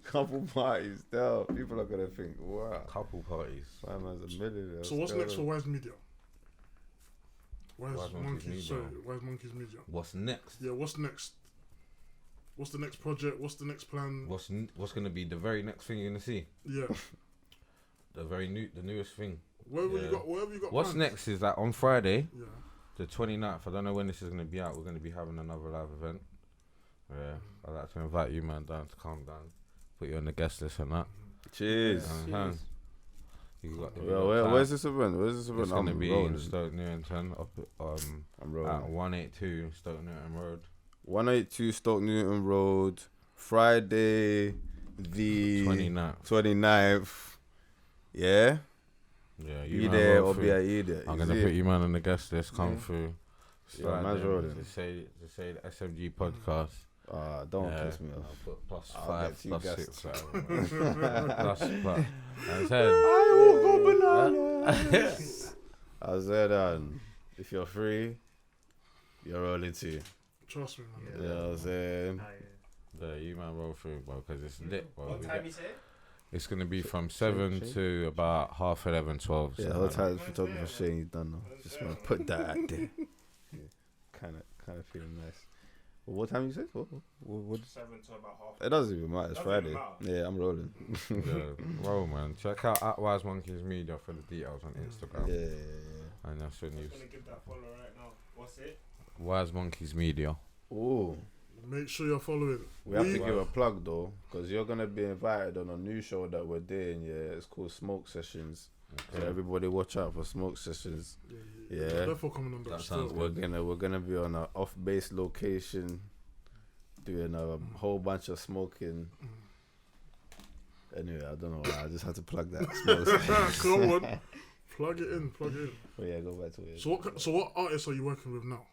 couple parties. Still, people are gonna think, wow. Couple parties. My man's a millionaire. So what's next for Wise Media? Wise Monkeys Media. What's next? Yeah, what's next? What's the next project? What's the next plan? What's gonna be the very next thing you're gonna see? Yeah. the newest thing. Whatever you got. What's planned? next is that on Friday. Yeah. The 29th, I don't know when this is going to be out. We're going to be having another live event. Yeah, I'd like to invite you, man, down to come down. Put you on the guest list and that. Cheers. Where's this event? It's going to be in Stoke Newington, at 182 Stoke Newington Road. 182 Stoke Newington Road, Friday the 29th. 29th. Yeah. Yeah, Be man there roll or through. be an idiot. I'm You gonna see put it? you man on the guest list. Come through. Yeah, man's rolling. To say the SMG podcast. Don't piss me off. I'll put plus I'll 5, get you plus guessed. 6, whatever. plus. And saying, I will go bananas. I said, if you're free, you're rolling too. Trust me, man. You know what I'm saying? yeah, you man roll through, bro, because it's lit, bro. What time you say? It's gonna be from 7 to about 11:30, 12. Yeah, whole time photographer Shane, you done now. Just want to put that out there. Kind of feeling nice. Well, what time you said? What? 7 to about half. It doesn't even matter. It's Doesn't Friday. even matter. Yeah, I'm rolling. Yeah, roll, man. Check out at Wise Monkeys Media for the details on Instagram. Yeah. And that's when I'm you gonna give that follow right now. What's it? Wise Monkeys Media. Ooh. Make sure you're following. We have to give a plug though, because you're gonna be invited on a new show that we're doing. Yeah, it's called Smoke Sessions. Okay. So everybody watch out for Smoke Sessions. Yeah. Therefore, coming on That that sounds still. good. We're gonna be on an off-base location, doing a whole bunch of smoking. Anyway, I don't know why. I just had to plug that. Smoke Sessions. Come on, plug it in. But yeah, go back to it. So what artists are you working with now?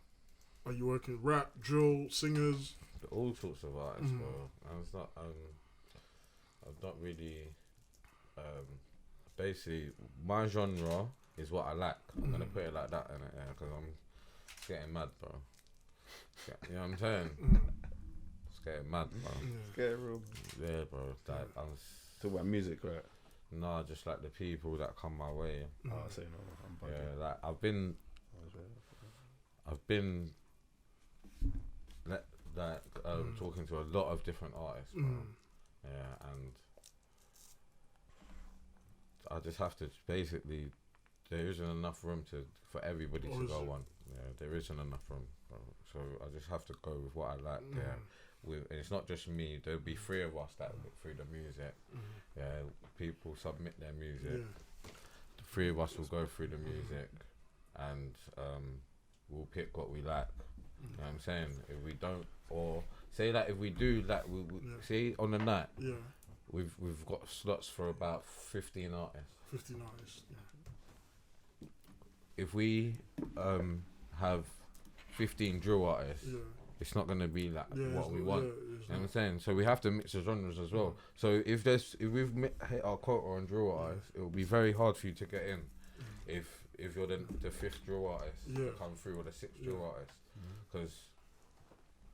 Are you working rap, drill, singers? All sorts of artists, bro. And it's not, I'm not really, basically, my genre is what I like. I'm gonna put it like that, because I'm getting mad, bro. You know what I'm saying? It's getting mad, bro. Get real. Yeah, bro. Like, Talk about music, right? nah, just like the people that come my way. Oh, I say no. I'm bugging. Yeah, like I've been talking to a lot of different artists, bro. Yeah, and I just have to basically, there isn't enough room for everybody to go on. Yeah, there isn't enough room, bro. So I just have to go with what I like. Yeah, and it's not just me. There'll be 3 of us that look through the music. Yeah, people submit their music. The 3 of us will go through the music, and we'll pick what we like. You know what I'm saying? If we don't, or say that if we do, like we see on the night, we've got slots for about 15 artists. 15 artists. If we have 15 drill artists, it's not gonna be like what we want. You know what I'm saying? So we have to mix the genres as well. So if we've hit our quota on drill artists, it will be very hard for you to get in. If you're the 5th drill artist to come through, or the 6th drill artist, because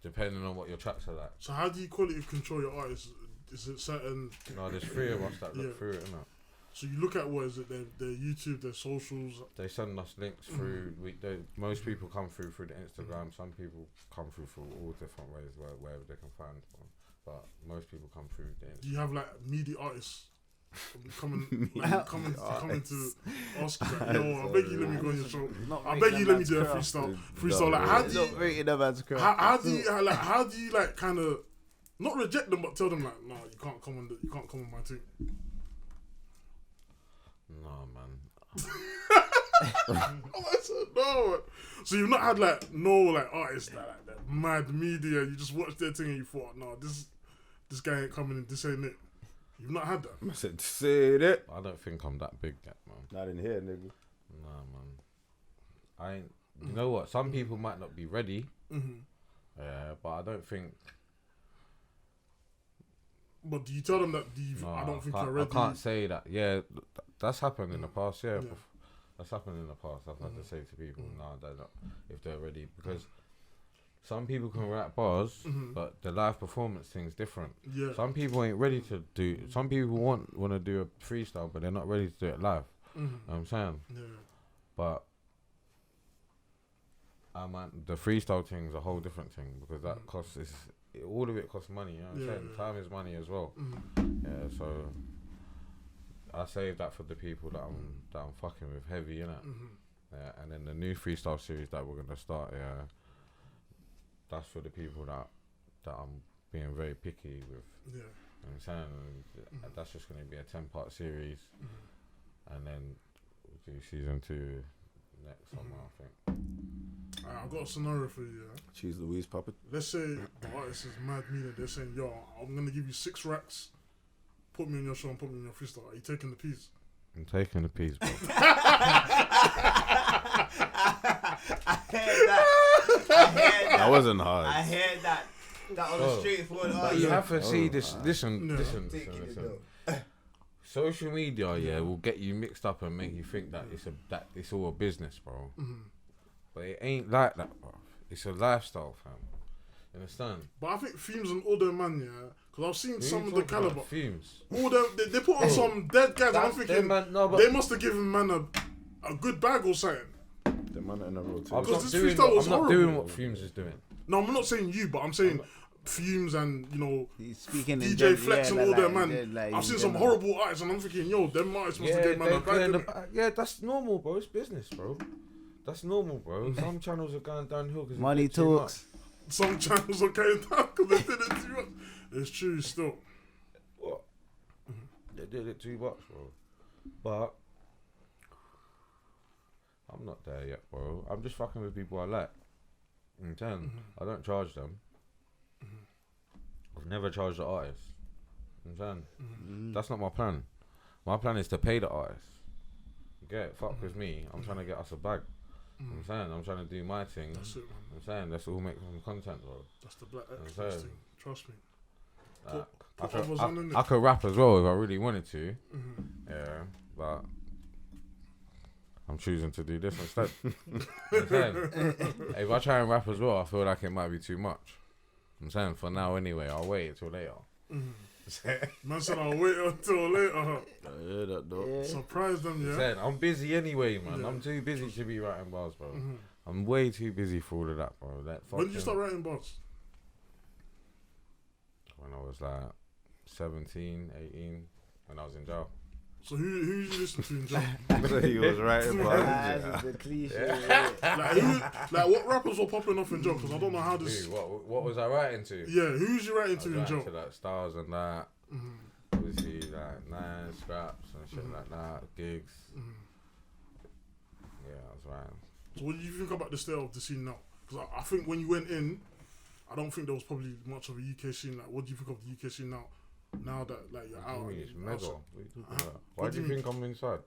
depending on what your tracks are like. So how do you quality control your artists? Is it certain? No, there's 3 of us that look through it, innit? So you look at what is it? Their YouTube, their socials. They send us links through. Most people come through the Instagram. Some people come through all different ways, wherever they can find one. But most people come through the Instagram. Do you have like media artists coming to ask you that? Yo, I beg you, let me go on your show. I beg you, let me do a freestyle. Like, how do you like kind of not reject them, but tell them like, no, you can't come on my team. No, man. I said no. So you've not had like artists that mad media. You just watched their thing and you thought, no, this guy ain't coming in. This ain't it. You've not had that. I said, say that. I don't think I'm that big yet, man. Not in here, nigga. Nah, man. I ain't. You know what? Some people might not be ready. Yeah, but I don't think. But do you tell them that I don't think you're ready? I can't say that. Yeah, that's happened in the past. Yeah, that's happened in the past. I've had to say to people, no, they're not, if they're ready, because some people can rap bars, but the live performance thing's different. Yeah. Some people ain't ready to do. Some people want to do a freestyle, but they're not ready to do it live. You know what I'm saying? Yeah. But the freestyle thing's a whole different thing, because that costs all of it costs money. You know what I'm saying? Time is money as well. Yeah. So I save that for the people that I'm fucking with heavy, innit? Yeah. And then the new freestyle series that we're gonna start. Yeah. That's for the people that I'm being very picky with. Yeah. You know what I'm saying? And that's just going to be a 10-part series. And then we'll do season 2 next summer, I think. I've got a scenario for you. Yeah? Cheese Louise puppet. Let's say the artist is mad media. They're saying, yo, I'm going to give you 6 racks. Put me on your show and put me on your freestyle. Are you taking the piece? I'm taking the piece, bro. I heard that. That wasn't hard. I heard that. That was a straightforward But answer. you have to see this. Listen. Taking it Social media, will get you mixed up and make you think that it's all a business, bro. But it ain't like that, bro. It's a lifestyle, fam. You understand? But I think Fumes and all them man, because I've seen some of the caliber. Fumes. All them, they put on some dead guys. And I'm thinking they must have given man a good bag or something. The man in the road too. I'm Because not this freestyle was horrible. doing what Fumes is doing. No, I'm not saying you, but I'm saying Fumes and He's speaking in DJ Flex and all them man. like, I've seen some horrible artists, and I'm thinking, yo, them artists must have given man a bag. Yeah, that's normal, bro. It's business, bro. That's normal, bro. Some channels are going downhill because money talks. Some channels are going down because they did it too much. It's true still. What? They did it too much, bro. But I'm not there yet, bro. I'm just fucking with people I like. I don't charge them. I've never charged the artist. That's not my plan. My plan is to pay the artist. Fuck with me. I'm trying to get us a bag. I'm trying to do my thing. That's it, man. Let's all make some content, bro. That's the Black Excellence thing. Trust me. I could rap as well if I really wanted to. Yeah, but I'm choosing to do this instead. If I try and rap as well, I feel like it might be too much. I'm saying for now anyway, I'll wait until later. Man said I'll wait until later. I hear that though. Yeah. Surprise them, yeah. Saying, I'm busy anyway, man. I'm too busy to be writing bars, bro. I'm way too busy for all of that, bro. When did you start writing bars? When I was like 17, 18, when I was in jail. So who you listen to in jail? He was writing bars. That's the cliche. Like what rappers were popping off in jail? Because I don't know how this. Dude, what was I writing to? Yeah, who's you writing to in jail? To like Stars and that. Obviously, like Nine, Scraps and shit like that. Gigs. Yeah, I was writing. So what do you think about the state of the scene now? Because I think when you went in, I don't think there was probably much of a UK scene. Like, what do you think of the UK scene now? Now that like you're out, It's mega. outside. What are you talking about? Why do you think I'm inside?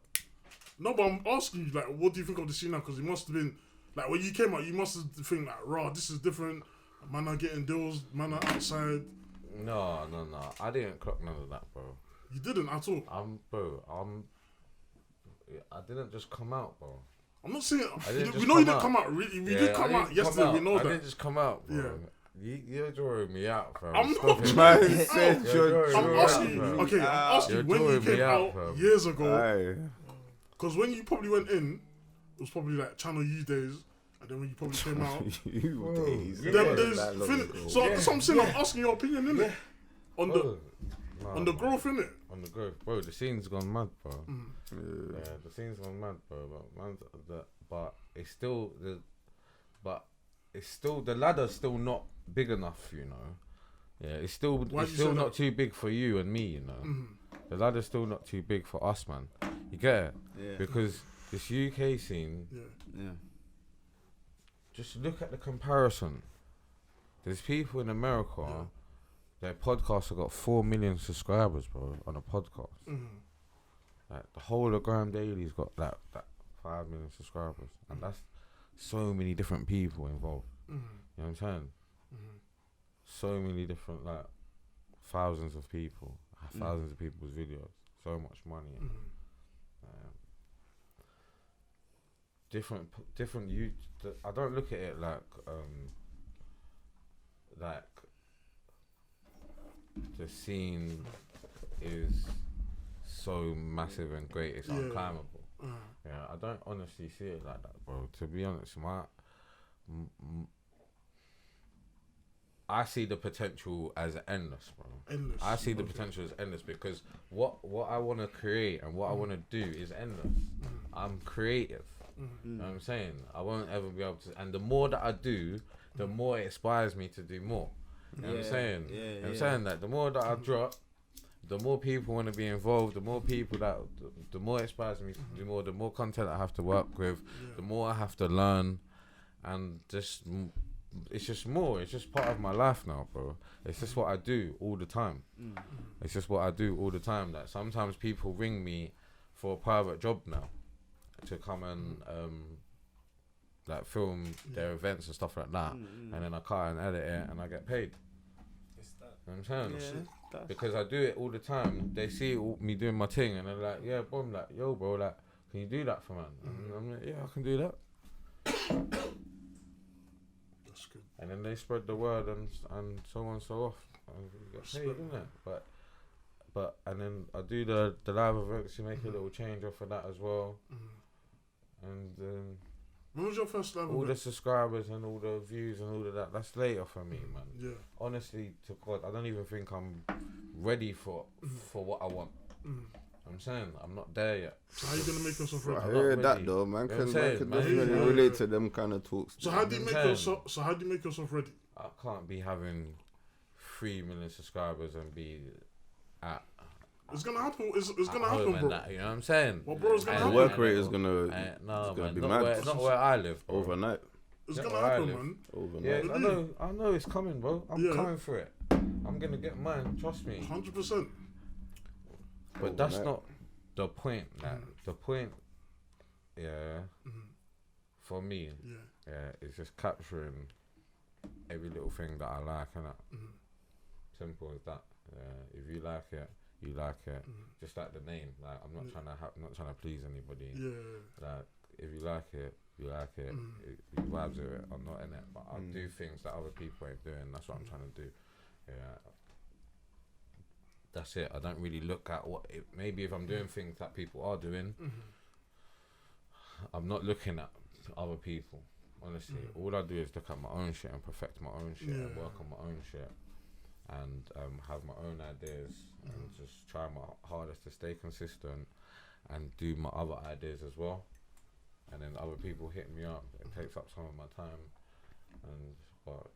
No, but I'm asking you, like, what do you think of the scene now? Because it must have been like when you came out, you must have think like, raw, this is different. Man are getting deals. Man are outside. No. I didn't clock none of that, bro. You didn't at all. I didn't just come out, bro. I'm not saying. didn't We just know you come didn't out. come out. We did come out yesterday. We know I that. didn't just come out, bro. Yeah. You're drawing me out, bro. I'm Stop not it. Man drawing said you you're I'm You're asking you. right, bro. Okay, I'm asking you You're when you drawing me came out, out bro. years ago. Aye. Because when you probably went in, it was probably like Channel U days, and then when you probably came out, You days. Yeah. them days That long fin- ago. So that's what I'm saying. I'm asking your opinion, innit? On the Nah, on the growth, innit? On the growth, bro. The scene's gone mad, bro. Yeah, the scene's gone mad, bro. But it's still the ladder's still not big enough, you know. Yeah, it's still Why it's you still say not that? too big for you and me, you know. The ladder's still not too big for us, man. You get it? Yeah. Because this UK scene, Yeah. just look at the comparison. There's people in America, their podcasts have got 4 million subscribers, bro, on a podcast. Like the whole of Graham Daily's got that 5 million subscribers, and that's so many different people involved. You know what I'm saying? So many different, like, thousands of people, thousands of people's videos, so much money. Different. I don't look at it like the scene is so massive and great, it's unclimbable. Yeah, I don't honestly see it like that, bro. To be honest, I see the potential as endless, bro. Endless. I see the potential as endless because what I want to create and what I want to do is endless. I'm creative. You know what I'm saying? I won't ever be able to. And the more that I do, the more it inspires me to do more. You know what I'm saying? I'm saying that the more that I drop, the more people want to be involved, the more people the more it inspires me to do more, the more content I have to work with, the more I have to learn, and just it's just more. It's just part of my life now, bro. It's just what I do all the time. It's just what I do all the time. That sometimes people ring me for a private job now to come and like film their events and stuff like that, and then I cut and edit it and I get paid. It's that. You know what I'm saying? Yeah, Because I do it all the time. They see me doing my thing and they're like, yeah, bro, I'm like, yo, bro, like, can you do that for man? And I'm like, yeah, I can do that. That's good. And then they spread the word and so on and so off. And you get paid, isn't it? But and then I do the live events. You make a little change off of that as well. And when was your first live all event? the subscribers and all the views and all of that, that's later for me, man. Yeah. Honestly, to God, I don't even think I'm ready for what I want. I'm saying I'm not there yet. So how you gonna make yourself I ready? hear that ready. though, man. You know Can what I'm saying, man? definitely Yeah. relate to them kind of talks. So how do you make saying. yourself? So how do you make yourself ready? I can't be having 3 million subscribers and be at It's gonna happen. It's gonna home happen, and bro. that, you know what I'm saying? Well, bro, it's gonna The happen. work rate is gonna No, it's gonna man, be not mad. not where I live, bro. overnight. It's Not gonna where I happen, live. man. Overnight. Yeah, I know it's coming, bro. I'm Yeah. coming for it. I'm gonna get mine, trust me. 100%. But that's Overnight. not the point. Like, the point, for me, is just capturing every little thing that I like, innit? Simple as that. If you like it, you like it. Just like the name. Like I'm not trying to please anybody. Yeah. Like if you like it, you like it. You vibes with it. I'm not in it, but I do things that other people ain't doing. That's what I'm trying to do. Yeah. That's it. I don't really look at what it, maybe if I'm doing things that people are doing, I'm not looking at other people. Honestly, all I do is look at my own shit and perfect my own shit and work on my own shit and have my own ideas and just try my hardest to stay consistent and do my other ideas as well. And then other people hit me up. It takes up some of my time, but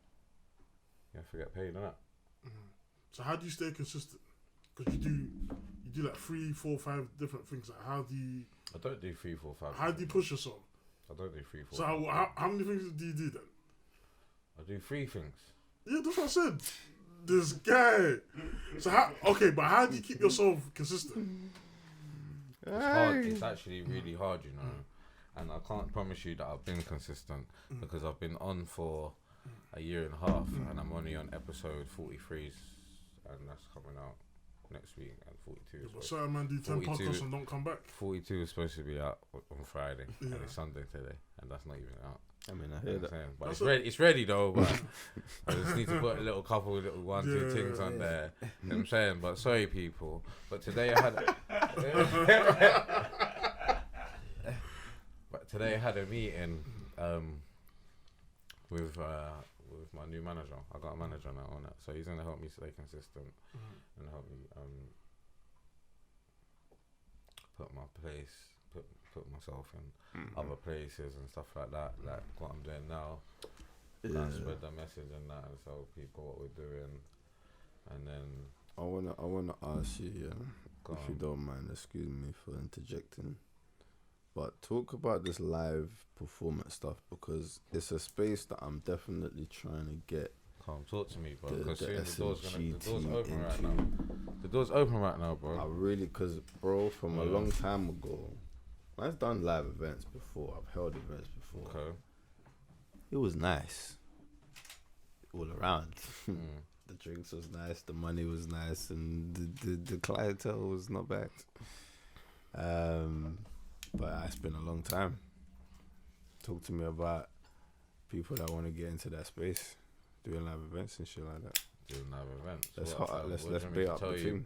you have to get paid on that. So how do you stay consistent? Because you do like 3, 4, 5 different things. Like how do you? I don't do 3, 4, 5. How do you push yourself? I don't do 3, 4. So how many things do you do then? I do 3 things. Yeah, that's what I said. This guy. So but how do you keep yourself consistent? It's hard. It's actually really hard, you know. And I can't promise you that I've been consistent because I've been on for a year and a half and I'm only on episode 43 and that's coming out next week, and 42 Yeah, but is certain man do 10 podcasts and don't come back. 42 is supposed to be out on Friday and it's Sunday today and that's not even out. I mean, I You hear know what that. I'm saying? But That's it's ready though, but I just need to put a little couple little 1, 2 things on there. You know what I'm saying? But sorry people, but today I had a meeting with my new manager. I got a manager now on it, so he's gonna help me stay consistent and help me put myself in other places and stuff like that. Like what I'm doing now, spread the message and that, and tell people what we're doing, and then I wanna ask you, Go if you on. don't mind, excuse me for interjecting, but talk about this live performance stuff because it's a space that I'm definitely trying to get. come talk to me, bro. The Because soon the door's SMG open right into. now. The door's open right now, bro. I really, cause bro, from a long time ago, I've done live events before. I've held events before. Okay. It was nice, all around. The drinks was nice, the money was nice, and the clientele was not bad. But it's been a long time. Talk to me about people that want to get into that space, doing live events and shit like that. Doing live events. Let's What, hot- fam? let's- What let's do you want me bait to up the tell you? team.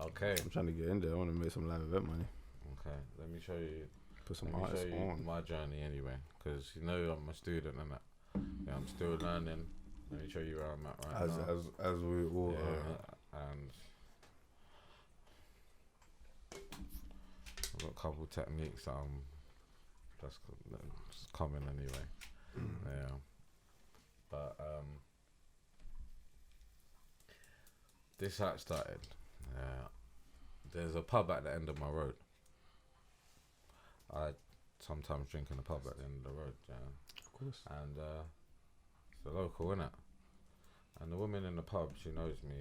Okay. I'm trying to get in there. I want to make some live event money. Okay. Let me show you. Put some Let me show artists you on. my journey anyway, because you know I'm a student and that. Yeah, I'm still learning. Let me show you where I'm at right now. As we all And I've got a couple techniques that that's coming anyway. Yeah, but this how it started. There's a pub at the end of my road. I sometimes drink in the pub at the end of the road. Yeah, of course. and it's a local, innit? And the woman in the pub, she knows me.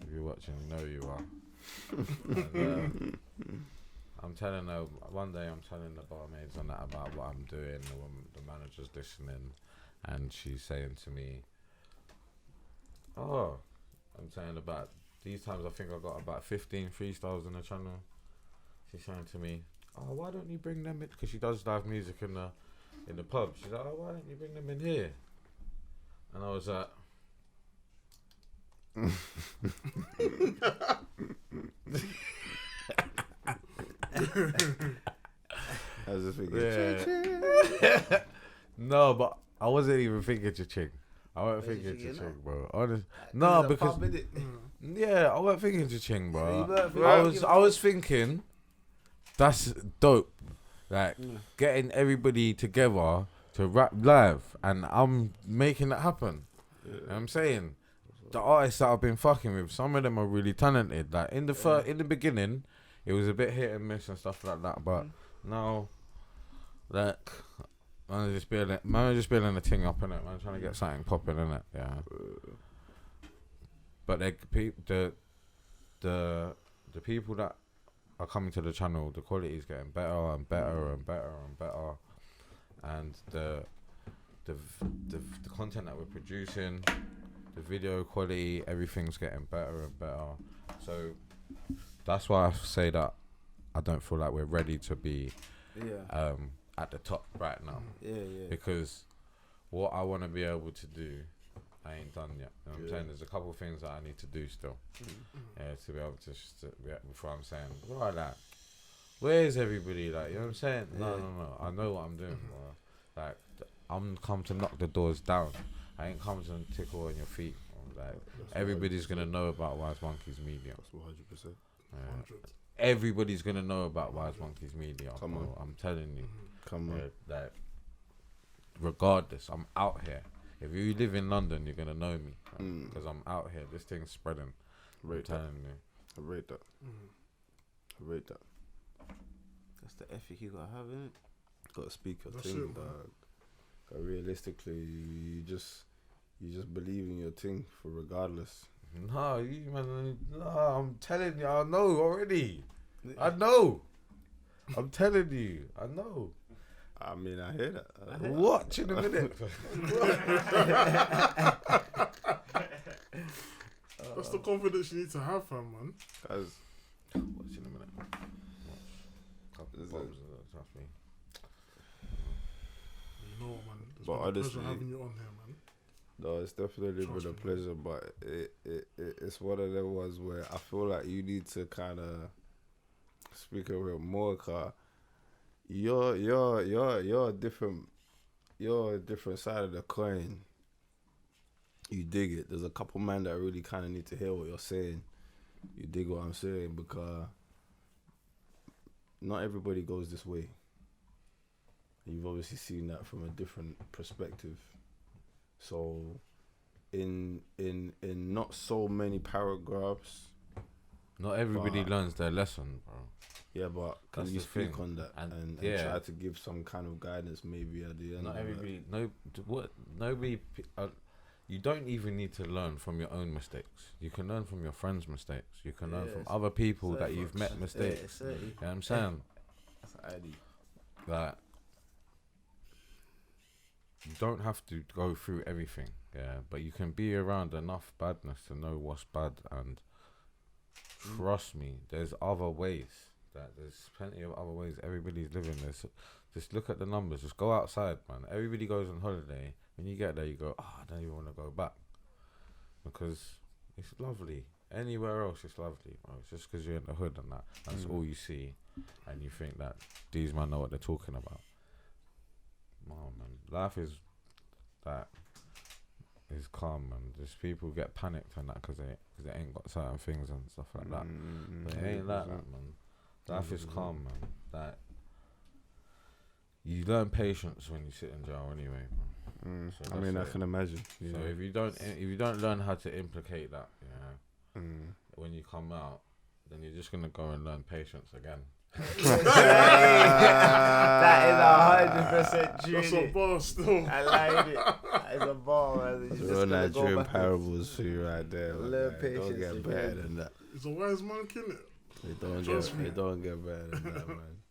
If you watch watching, you know you are. And, I'm telling her one day. I'm telling the barmaids and that about what I'm doing. The manager's listening, and she's saying to me, "Oh, I'm saying about these times. I think I got about 15 freestyles on the channel." She's saying to me, "Oh, why don't you bring them in?" Because she does live music in the pub. She's like, "Oh, why don't you bring them in here?" And I was like, I was just thinking, yeah. No, but I wasn't even thinking cha-ching. I wasn't thinking cha-ching, bro. Honest. No, because I wasn't thinking cha-ching, bro. I was thinking that's dope. Like getting everybody together to rap live, and I'm making that happen. You know what I'm saying, the artists that I've been fucking with, some of them are really talented. Like in the beginning, it was a bit hit and miss and stuff like that. But now, like, man, just building a thing up in it. Man, trying to get something popping in it. Yeah. But the people that are coming to the channel, the quality is getting better and better and better and better, and the content that we're producing, the video quality, everything's getting better and better. So that's why I say that I don't feel like we're ready to be at the top right now. Because what I want to be able to do, I ain't done yet. You know what I'm saying? There's a couple of things that I need to do still. To be able to before I'm saying, right, like, where's everybody? Like, you know what I'm saying? No. I know what I'm doing, bro. Like, I'm come to knock the doors down. I ain't come to tickle on your feet. Like, everybody's gonna know about Wise Monkeys Media. That's 100%. Everybody's gonna know about Wise Monkeys Media. Come on. I'm telling you. Come on. Like, regardless, I'm out here. If you live in London, you're gonna know me because I'm out here. This thing's spreading. Rate I'm that. telling you. I rate that. I rate that. That's the ethic you gotta have, innit? Got to speak your That's thing, it, dog. Realistically, you just believe in your thing for regardless. No, I'm telling you, I know already. I know. I'm telling you, I know. I mean, I hear that. Watch in a minute. That's the confidence you need to have, fam, man. Guys, Watch in a minute. Watch. Couple bombs, trust me. You know, man. It's But been a honestly, pleasure having you on here, man. no, it's definitely Trust been a me. pleasure, but it's one of them ones where I feel like you need to kind of speak a bit more, cause you're a different side of the coin. You dig it. There's a couple men that really kind of need to hear what you're saying. You dig what I'm saying, because not everybody goes this way. You've obviously seen that from a different perspective. So, in not so many paragraphs. Not everybody learns their lesson, bro. Yeah, but can That's you the speak thing. on that and yeah. try to give some kind of guidance maybe at the end? Not of everybody. Nobody. You don't even need to learn from your own mistakes. You can learn from your friends' mistakes. You can learn from other people that you've met mistakes. You know what I'm saying? That's ID. Like, you don't have to go through everything, but you can be around enough badness to know what's bad, and trust me, there's other ways. There's plenty of other ways everybody's living this. Just look at the numbers. Just go outside, man. Everybody goes on holiday. When you get there, you go, I don't even want to go back, because it's lovely. Anywhere else, it's lovely, bro. It's just because you're in the hood and that's all you see, and you think that these men know what they're talking about. Oh man, life is calm, man. Just people get panicked and that because they ain't got certain things and stuff like that. But it ain't like that, man. Life is calm, man. Like, you learn patience when you sit in jail anyway, man. So I mean, I can imagine. So if you don't learn how to implicate that, when you come out, then you're just gonna go and learn patience again, That is 100% true. That's a bar still. I like it. That is a bar, man. That's You real just gotta go Nigerian back and- parables for you right there. Man. Learn Like, patience don't get and better patience. than that. He's a wise man, innit? They don't Trust me. get better than that, man.